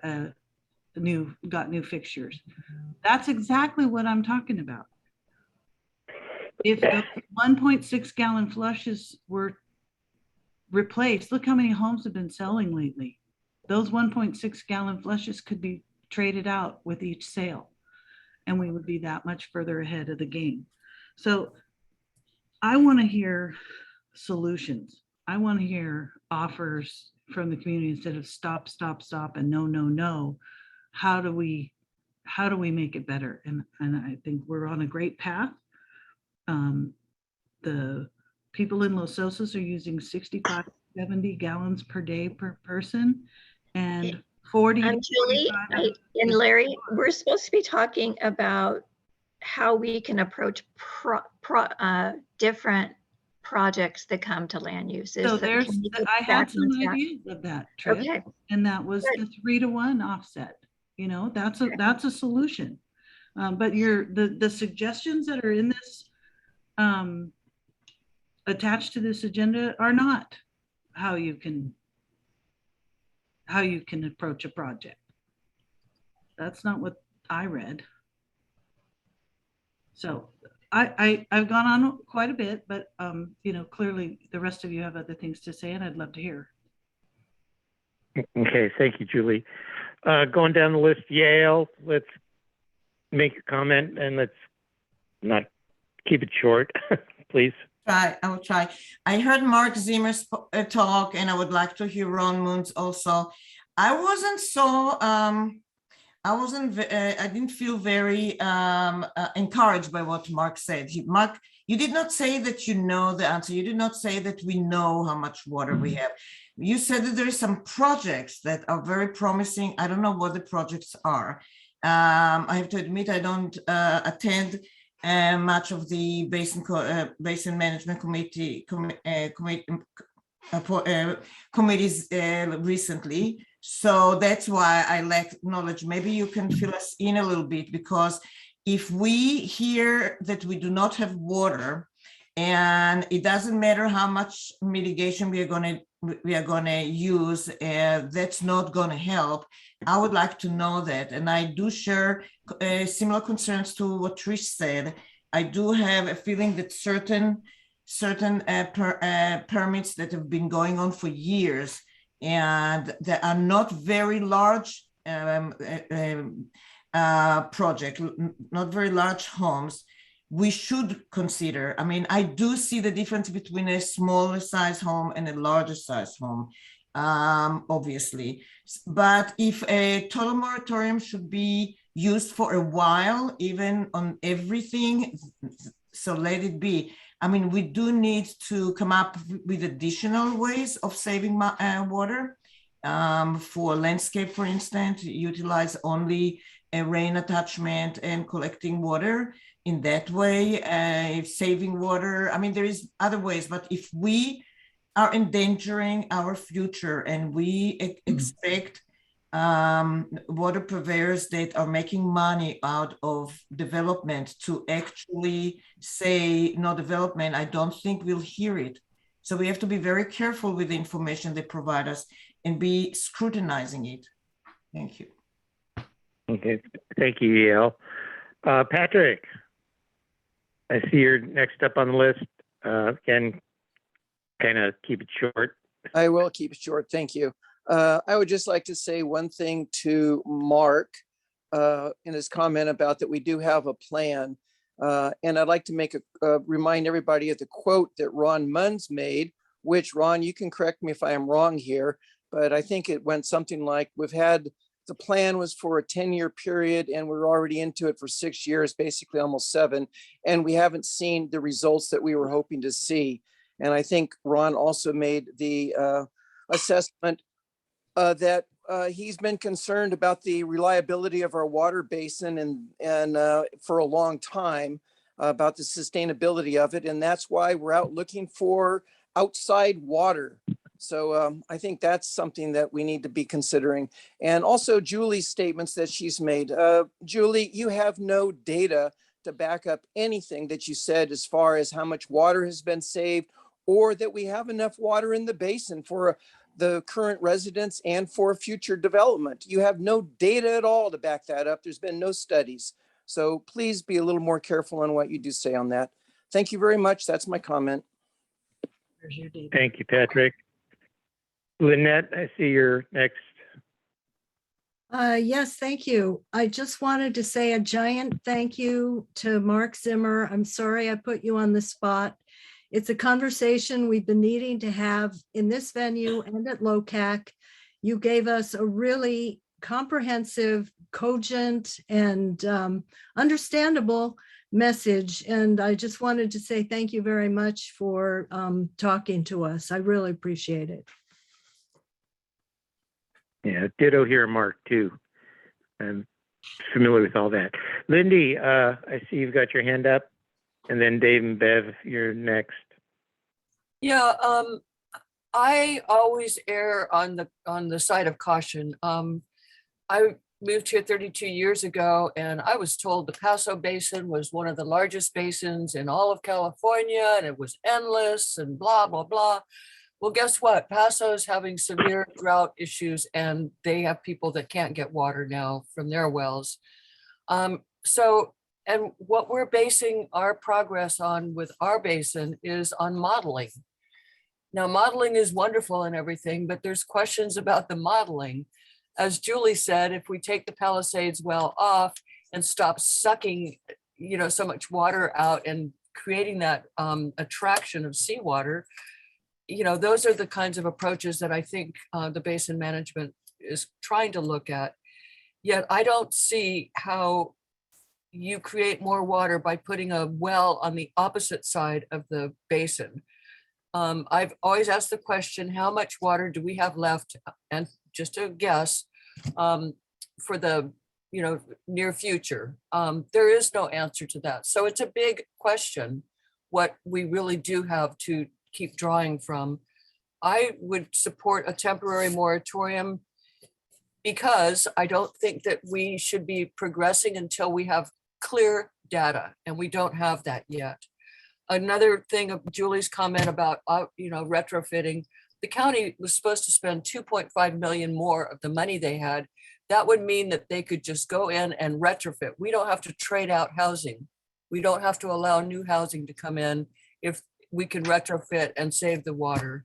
new fixtures. That's exactly what I'm talking about. If the 1.6 gallon flushes were replaced, look how many homes have been selling lately. Those 1.6 gallon flushes could be traded out with each sale, and we would be that much further ahead of the game. So I want to hear solutions. I want to hear offers from the community instead of stop, stop, stop, and no, no, no. How do we make it better? And I think we're on a great path. The people in Los Osos are using 65, 70 gallons per day per person, and 40. Julie and Larry, we're supposed to be talking about how we can approach different projects that come to land use. So I had some ideas of that, Trish, okay. And that was the 3-to-1 offset. You know, that's a solution. But the suggestions that are in this attached to this agenda are not how you can approach a project. That's not what I read. So I've gone on quite a bit, but clearly the rest of you have other things to say, and I'd love to hear. Okay, thank you, Julie. Going down the list, Yale, let's make a comment and let's not keep it short, please. I will try. I heard Mark Zimmer's talk, and I would like to hear Ron Moon's also. I didn't feel very encouraged by what Mark said. Mark, you did not say that you know the answer. You did not say that we know how much water we have. You said that there are some projects that are very promising. I don't know what the projects are. I have to admit, I don't attend much of the Basin Management committees recently. So that's why I lack knowledge. Maybe you can fill us in a little bit, because if we hear that we do not have water, and it doesn't matter how much mitigation we are going to use, that's not going to help. I would like to know that, and I do share similar concerns to what Trish said. I do have a feeling that certain permits that have been going on for years, and they are not very large project, not very large homes. We should consider. I mean, I do see the difference between a smaller size home and a larger size home, obviously. But if a total moratorium should be used for a while, even on everything, so let it be. I mean, we do need to come up with additional ways of saving water. For landscape, for instance, utilize only a rain attachment and collecting water. In that way, saving water. I mean, there is other ways, but if we are endangering our future and we expect water purveyors that are making money out of development to actually say no development, I don't think we'll hear it. So we have to be very careful with the information they provide us and be scrutinizing it. Thank you. Okay, thank you, Yale. Patrick, I see you're next up on the list. Again, kind of keep it short. I will keep it short. Thank you. I would just like to say one thing to Mark in his comment about that we do have a plan. And I'd like to make remind everybody of the quote that Ron Munns made, which, Ron, you can correct me if I am wrong here, but I think it went something like, the plan was for a 10-year period and we're already into it for 6 years, basically almost 7, and we haven't seen the results that we were hoping to see. And I think Ron also made the assessment that he's been concerned about the reliability of our water basin and for a long time about the sustainability of it. And that's why we're out looking for outside water. So I think that's something that we need to be considering. And also Julie's statements that she's made. Julie, you have no data to back up anything that you said as far as how much water has been saved or that we have enough water in the basin for the current residents and for future development. You have no data at all to back that up. There's been no studies. So please be a little more careful on what you do say on that. Thank you very much. That's my comment. Thank you, Patrick. Lynette, I see you're next. Yes, thank you. I just wanted to say a giant thank you to Mark Zimmer. I'm sorry I put you on the spot. It's a conversation we've been needing to have in this venue and at Locac. You gave us a really comprehensive, cogent, and understandable message. And I just wanted to say thank you very much for talking to us. I really appreciate it. Yeah, ditto here, Mark, too. I'm familiar with all that. Lindy, I see you've got your hand up. And then Dave and Bev, you're next. Yeah, I always err on the side of caution. I moved here 32 years ago, and I was told the Paso Basin was one of the largest basins in all of California, and it was endless and blah, blah, blah. Well, guess what? Paso is having severe drought issues, and they have people that can't get water now from their wells. And what we're basing our progress on with our basin is on modeling. Now, modeling is wonderful and everything, but there's questions about the modeling. As Julie said, if we take the Palisades well off and stop sucking, so much water out and creating that attraction of seawater, those are the kinds of approaches that I think the basin management is trying to look at. Yet I don't see how you create more water by putting a well on the opposite side of the basin. I've always asked the question, how much water do we have left? And just a guess for the near future. There is no answer to that. So it's a big question, what we really do have to keep drawing from. I would support a temporary moratorium because I don't think that we should be progressing until we have clear data, and we don't have that yet. Another thing of Julie's comment about retrofitting, the county was supposed to spend 2.5 million more of the money they had. That would mean that they could just go in and retrofit. We don't have to trade out housing. We don't have to allow new housing to come in if we can retrofit and save the water.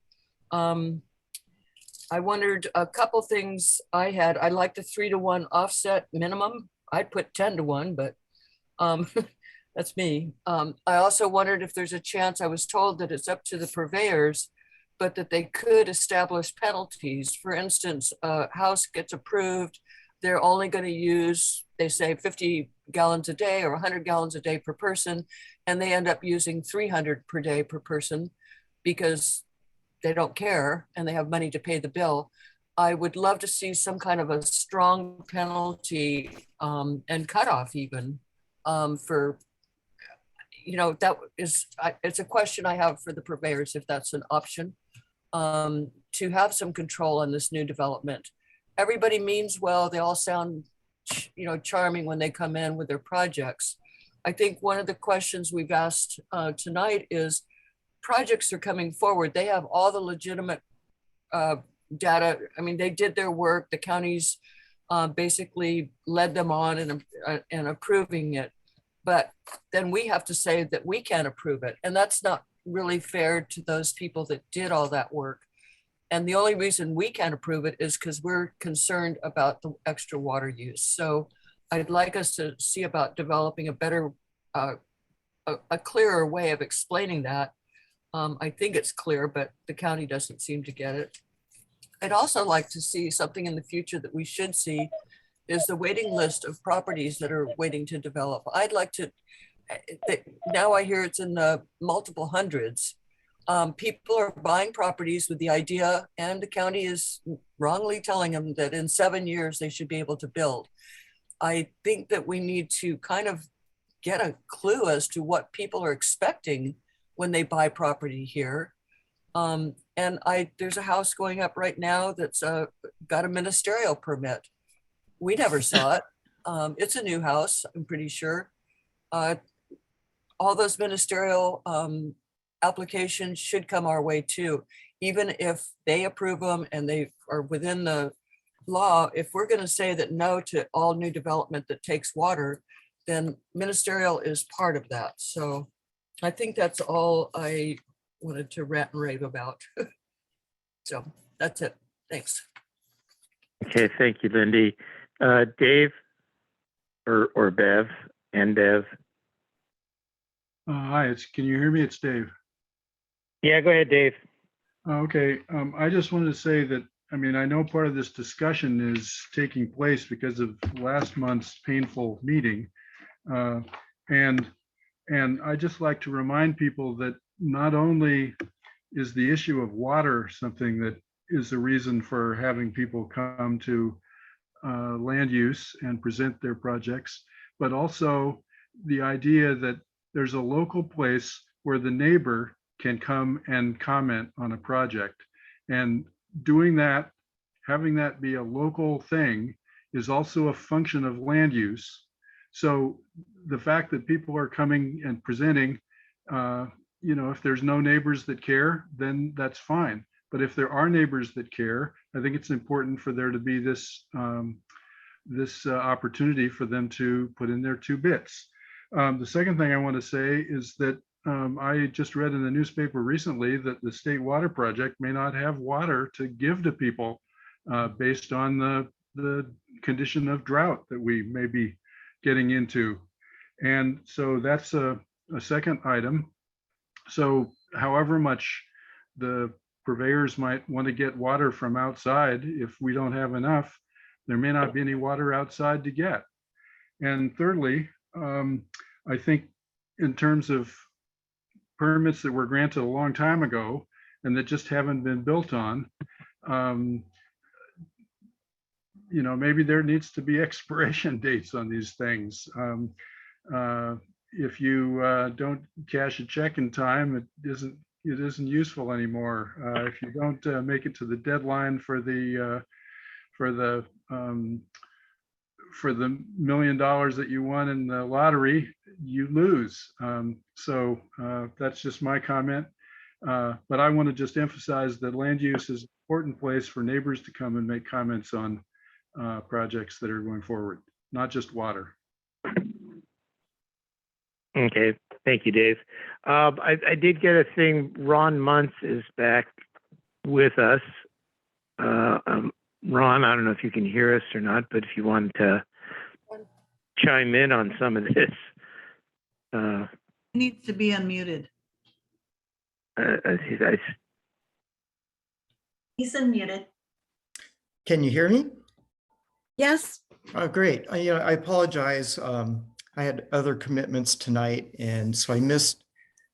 I wondered a couple things I had. I like the 3-to-1 offset minimum. I'd put 10-to-1, but that's me. I also wondered if there's a chance, I was told that it's up to the purveyors, but that they could establish penalties. For instance, a house gets approved, they're only going to use, they say 50 gallons a day or 100 gallons a day per person, and they end up using 300 per day per person because they don't care and they have money to pay the bill. I would love to see some kind of a strong penalty and cutoff even for, that is, it's a question I have for the purveyors, if that's an option, to have some control on this new development. Everybody means well, they all sound, charming when they come in with their projects. I think one of the questions we've asked tonight is, projects are coming forward. They have all the legitimate data. I mean, they did their work. The county's basically led them on and approving it. But then we have to say that we can't approve it. And that's not really fair to those people that did all that work. And the only reason we can't approve it is because we're concerned about the extra water use. So I'd like us to see about developing a better, a clearer way of explaining that. I think it's clear, but the county doesn't seem to get it. I'd also like to see something in the future that we should see is the waiting list of properties that are waiting to develop. I'd like to, now I hear it's in the multiple hundreds. People are buying properties with the idea, and the county is wrongly telling them that in 7 years they should be able to build. I think that we need to kind of get a clue as to what people are expecting when they buy property here. And there's a house going up right now that's got a ministerial permit. We never saw it. It's a new house, I'm pretty sure. All those ministerial applications should come our way too, even if they approve them and they are within the law. If we're going to say that no to all new development that takes water, then ministerial is part of that. So I think that's all I wanted to rant and rave about. So that's it. Thanks. Okay, thank you, Lindy. Dave or Bev and Bev. Hi, can you hear me? It's Dave. Yeah, go ahead, Dave. Okay, I just wanted to say that, I mean, I know part of this discussion is taking place because of last month's painful meeting. And I just like to remind people that not only is the issue of water something that is a reason for having people come to land use and present their projects, but also the idea that there's a local place where the neighbor can come and comment on a project. And doing that, having that be a local thing is also a function of land use. So the fact that people are coming and presenting, you know, if there's no neighbors that care, then that's fine. But if there are neighbors that care, I think it's important for there to be this opportunity for them to put in their 2 bits. The second thing I want to say is that I just read in the newspaper recently that the State Water Project may not have water to give to people based on the condition of drought that we may be getting into. And so that's a second item. So however much the purveyors might want to get water from outside, if we don't have enough, there may not be any water outside to get. And thirdly, I think in terms of permits that were granted a long time ago and that just haven't been built on, you know, maybe there needs to be expiration dates on these things. If you don't cash a check in time, it isn't useful anymore. If you don't make it to the deadline for the $1 million that you won in the lottery, you lose. So that's just my comment. But I want to just emphasize that land use is an important place for neighbors to come and make comments on projects that are going forward, not just water. Okay, thank you, Dave. I did get a thing. Ron Muntz is back with us. Ron, I don't know if you can hear us or not, but if you want to chime in on some of this. He needs to be unmuted. He's unmuted. Can you hear me? Yes. Oh, great. I apologize. I had other commitments tonight, and so I missed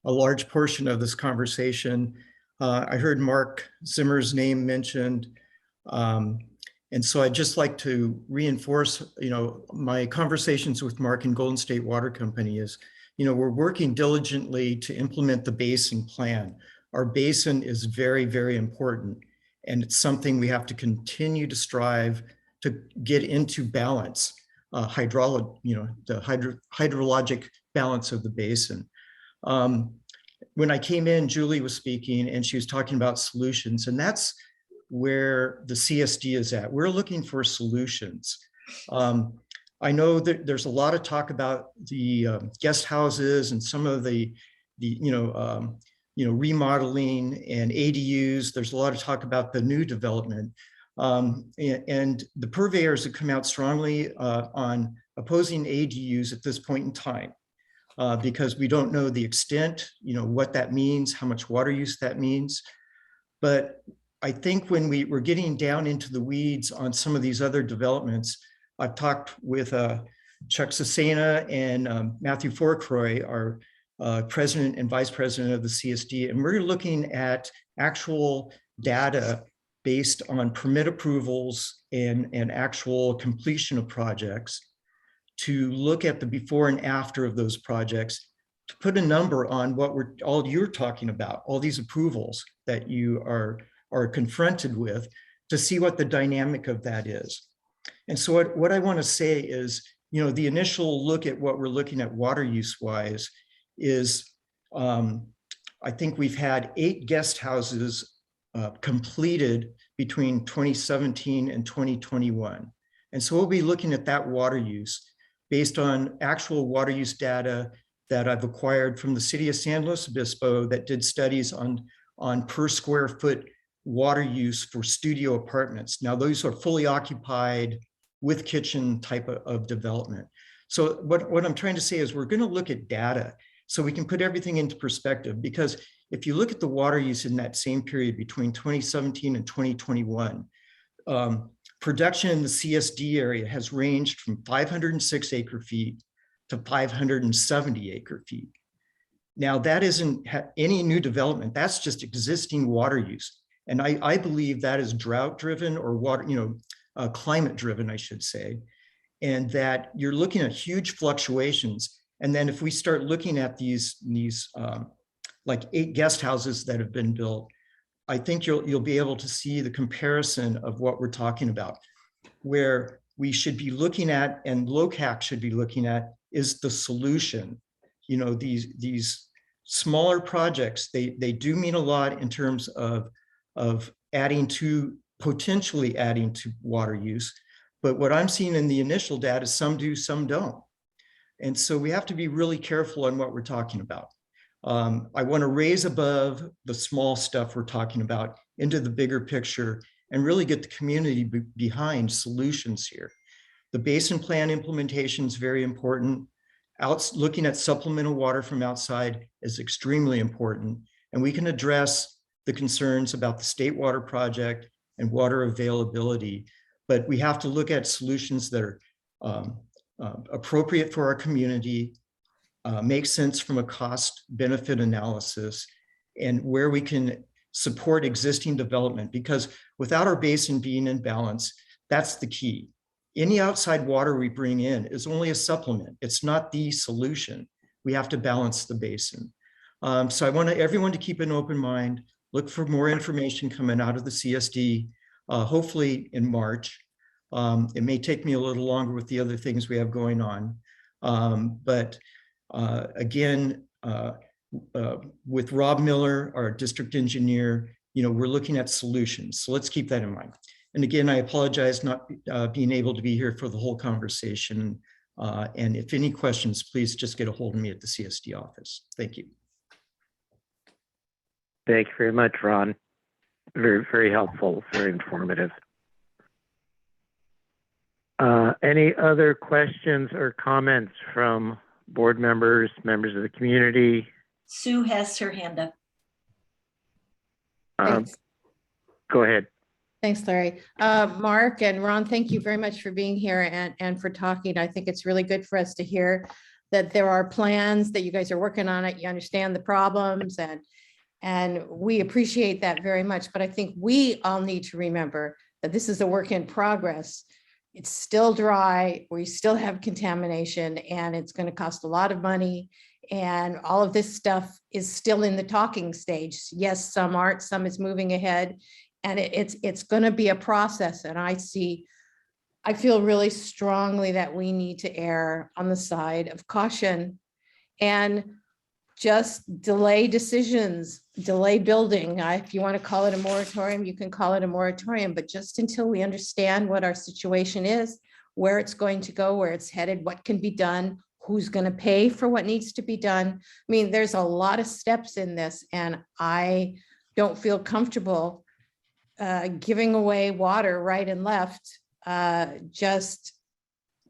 a large portion of this conversation. I heard Mark Zimmer's name mentioned. And so I'd just like to reinforce, you know, my conversations with Mark and Golden State Water Company is, you know, we're working diligently to implement the basin plan. Our basin is very, very important. And it's something we have to continue to strive to get into balance, the hydrologic balance of the basin. When I came in, Julie was speaking and she was talking about solutions, and that's where the CSD is at. We're looking for solutions. I know that there's a lot of talk about the guest houses and some of the remodeling and ADUs. There's a lot of talk about the new development. And the purveyors have come out strongly on opposing ADUs at this point in time because we don't know the extent, what that means, how much water use that means. But I think when we're getting down into the weeds on some of these other developments, I've talked with Chuck Cesena and Matthew Fourcroy, our president and vice president of the CSD, and we're looking at actual data based on permit approvals and actual completion of projects to look at the before and after of those projects, to put a number on what all you're talking about, all these approvals that you are confronted with, to see what the dynamic of that is. And so what I want to say is, the initial look at what we're looking at water use wise is, I think we've had 8 guest houses completed between 2017 and 2021. And so we'll be looking at that water use based on actual water use data that I've acquired from the city of San Luis Obispo that did studies on per square foot water use for studio apartments. Now, those are fully occupied with kitchen type of development. So what I'm trying to say is we're going to look at data so we can put everything into perspective, because if you look at the water use in that same period between 2017 and 2021, production in the CSD area has ranged from 506 acre feet to 570 acre feet. Now, that isn't any new development. That's just existing water use. And I believe that is drought driven or water, climate driven, I should say. And that you're looking at huge fluctuations. And then if we start looking at these like 8 guest houses that have been built, I think you'll be able to see the comparison of what we're talking about. Where we should be looking at, and Locac should be looking at, is the solution. These smaller projects, they do mean a lot in terms of potentially adding to water use. But what I'm seeing in the initial data, some do, some don't. And so we have to be really careful on what we're talking about. I want to raise above the small stuff we're talking about into the bigger picture and really get the community behind solutions here. The basin plan implementation is very important. Looking at supplemental water from outside is extremely important. And we can address the concerns about the state water project and water availability, but we have to look at solutions that are appropriate for our community, make sense from a cost benefit analysis, and where we can support existing development, because without our basin being in balance, that's the key. Any outside water we bring in is only a supplement. It's not the solution. We have to balance the basin. So I want everyone to keep an open mind, look for more information coming out of the CSD, hopefully in March. It may take me a little longer with the other things we have going on. But again, with Rob Miller, our district engineer, we're looking at solutions. So let's keep that in mind. And again, I apologize not being able to be here for the whole conversation. And if any questions, please just get a hold of me at the CSD office. Thank you. Thank you very much, Ron. Very, very helpful, very informative. Any other questions or comments from board members, members of the community? Sue has her hand up. Go ahead. Thanks, Larry. Mark and Ron, thank you very much for being here and for talking. I think it's really good for us to hear that there are plans, that you guys are working on it. You understand the problems, and we appreciate that very much. But I think we all need to remember that this is a work in progress. It's still dry. We still have contamination, and it's going to cost a lot of money. And all of this stuff is still in the talking stage. Yes, some aren't, some is moving ahead. And it's going to be a process. And I feel really strongly that we need to err on the side of caution and just delay decisions, delay building. If you want to call it a moratorium, you can call it a moratorium, but just until we understand what our situation is, where it's going to go, where it's headed, what can be done, who's going to pay for what needs to be done. I mean, there's a lot of steps in this, and I don't feel comfortable giving away water right and left just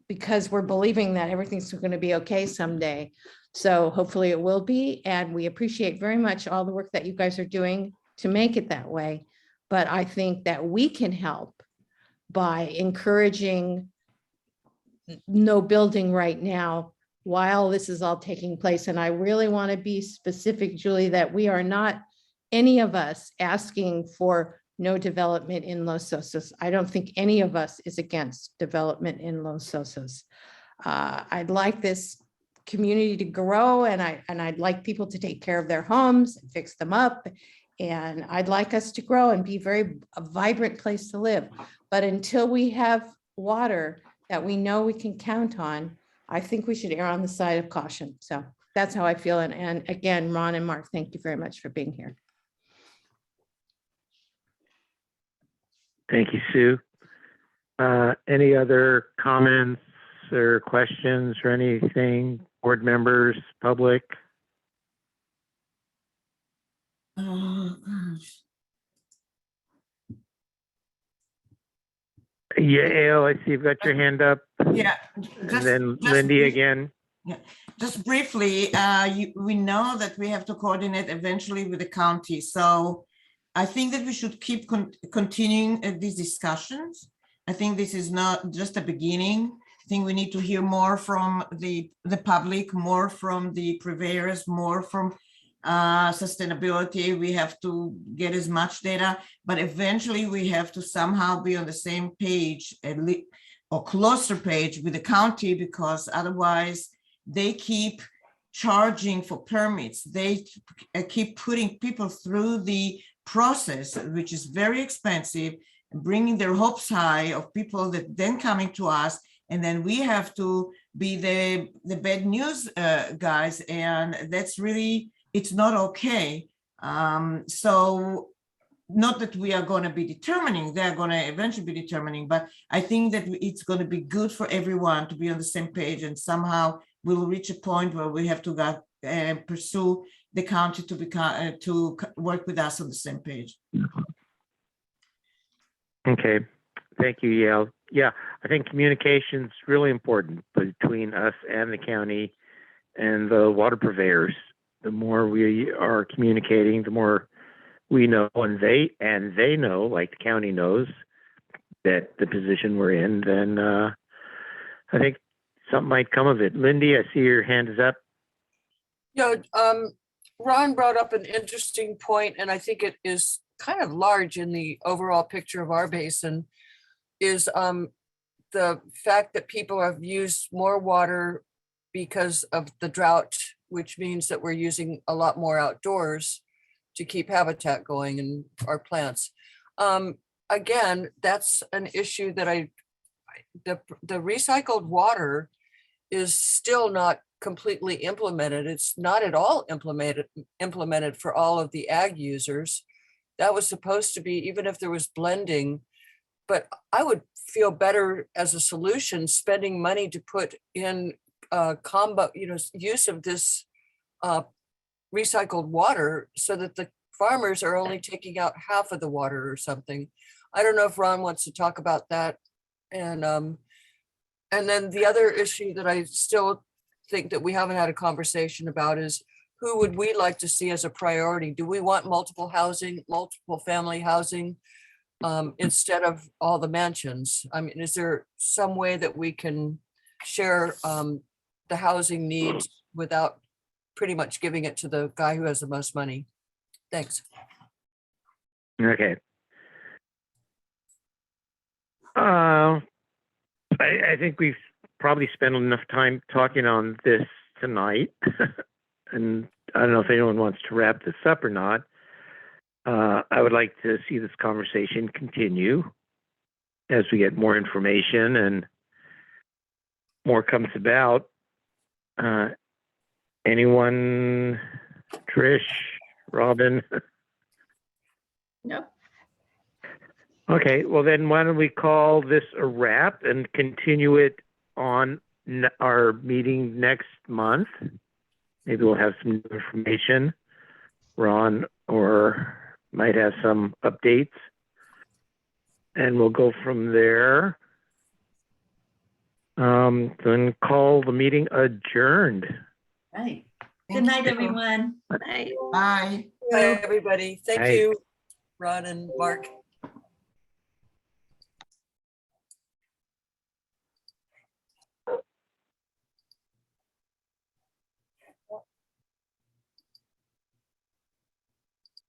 because we're believing that everything's going to be okay someday. So hopefully it will be, and we appreciate very much all the work that you guys are doing to make it that way. But I think that we can help by encouraging no building right now while this is all taking place. And I really want to be specific, Julie, that we are not, any of us, asking for no development in Los Osos. I don't think any of us is against development in Los Osos. I'd like this community to grow, and I'd like people to take care of their homes and fix them up. And I'd like us to grow and be a vibrant place to live. But until we have water that we know we can count on, I think we should err on the side of caution. So that's how I feel. And again, Ron and Mark, thank you very much for being here. Thank you, Sue. Any other comments or questions or anything? Board members, public? Oh, gosh. Yeah, Ale, I see you've got your hand up. Yeah. And then Lindy again. Yeah, just briefly, we know that we have to coordinate eventually with the county. So I think that we should keep continuing these discussions. I think this is not just a beginning. I think we need to hear more from the public, more from the purveyors, more from sustainability. We have to get as much data, but eventually we have to somehow be on the same page, at least, or closer page with the county, because otherwise they keep charging for permits. They keep putting people through the process, which is very expensive, bringing their hopes high of people that then coming to us, and then we have to be the bad news guys, and that's really, it's not okay. So not that we are going to be determining, they're going to eventually be determining, but I think that it's going to be good for everyone to be on the same page, and somehow we'll reach a point where we have to pursue the county to work with us on the same page. Okay, thank you, Yale. Yeah, I think communication is really important between us and the county and the water purveyors. The more we are communicating, the more we know, and they know, like the county knows, that the position we're in, then I think something might come of it. Lindy, I see your hand is up. Yeah, Ron brought up an interesting point, and I think it is kind of large in the overall picture of our basin, is the fact that people have used more water because of the drought, which means that we're using a lot more outdoors to keep habitat going in our plants. Again, that's an issue that the recycled water is still not completely implemented. It's not at all implemented for all of the ag users. That was supposed to be, even if there was blending, but I would feel better as a solution spending money to put in combo, use of this recycled water, so that the farmers are only taking out half of the water or something. I don't know if Ron wants to talk about that. And then the other issue that I still think that we haven't had a conversation about is, who would we like to see as a priority? Do we want multiple family housing instead of all the mansions? I mean, is there some way that we can share the housing needs without pretty much giving it to the guy who has the most money? Thanks. Okay. I think we've probably spent enough time talking on this tonight. And I don't know if anyone wants to wrap this up or not. I would like to see this conversation continue as we get more information and more comes about. Anyone? Trish, Robin? Nope. Okay, well then why don't we call this a wrap and continue it on our meeting next month? Maybe we'll have some new information. Ron or might have some updates. And we'll go from there. Then call the meeting adjourned. Right. Thank Good night, you. everyone. Bye. Bye. Bye, everybody. Thank Bye. you, Ron and Mark.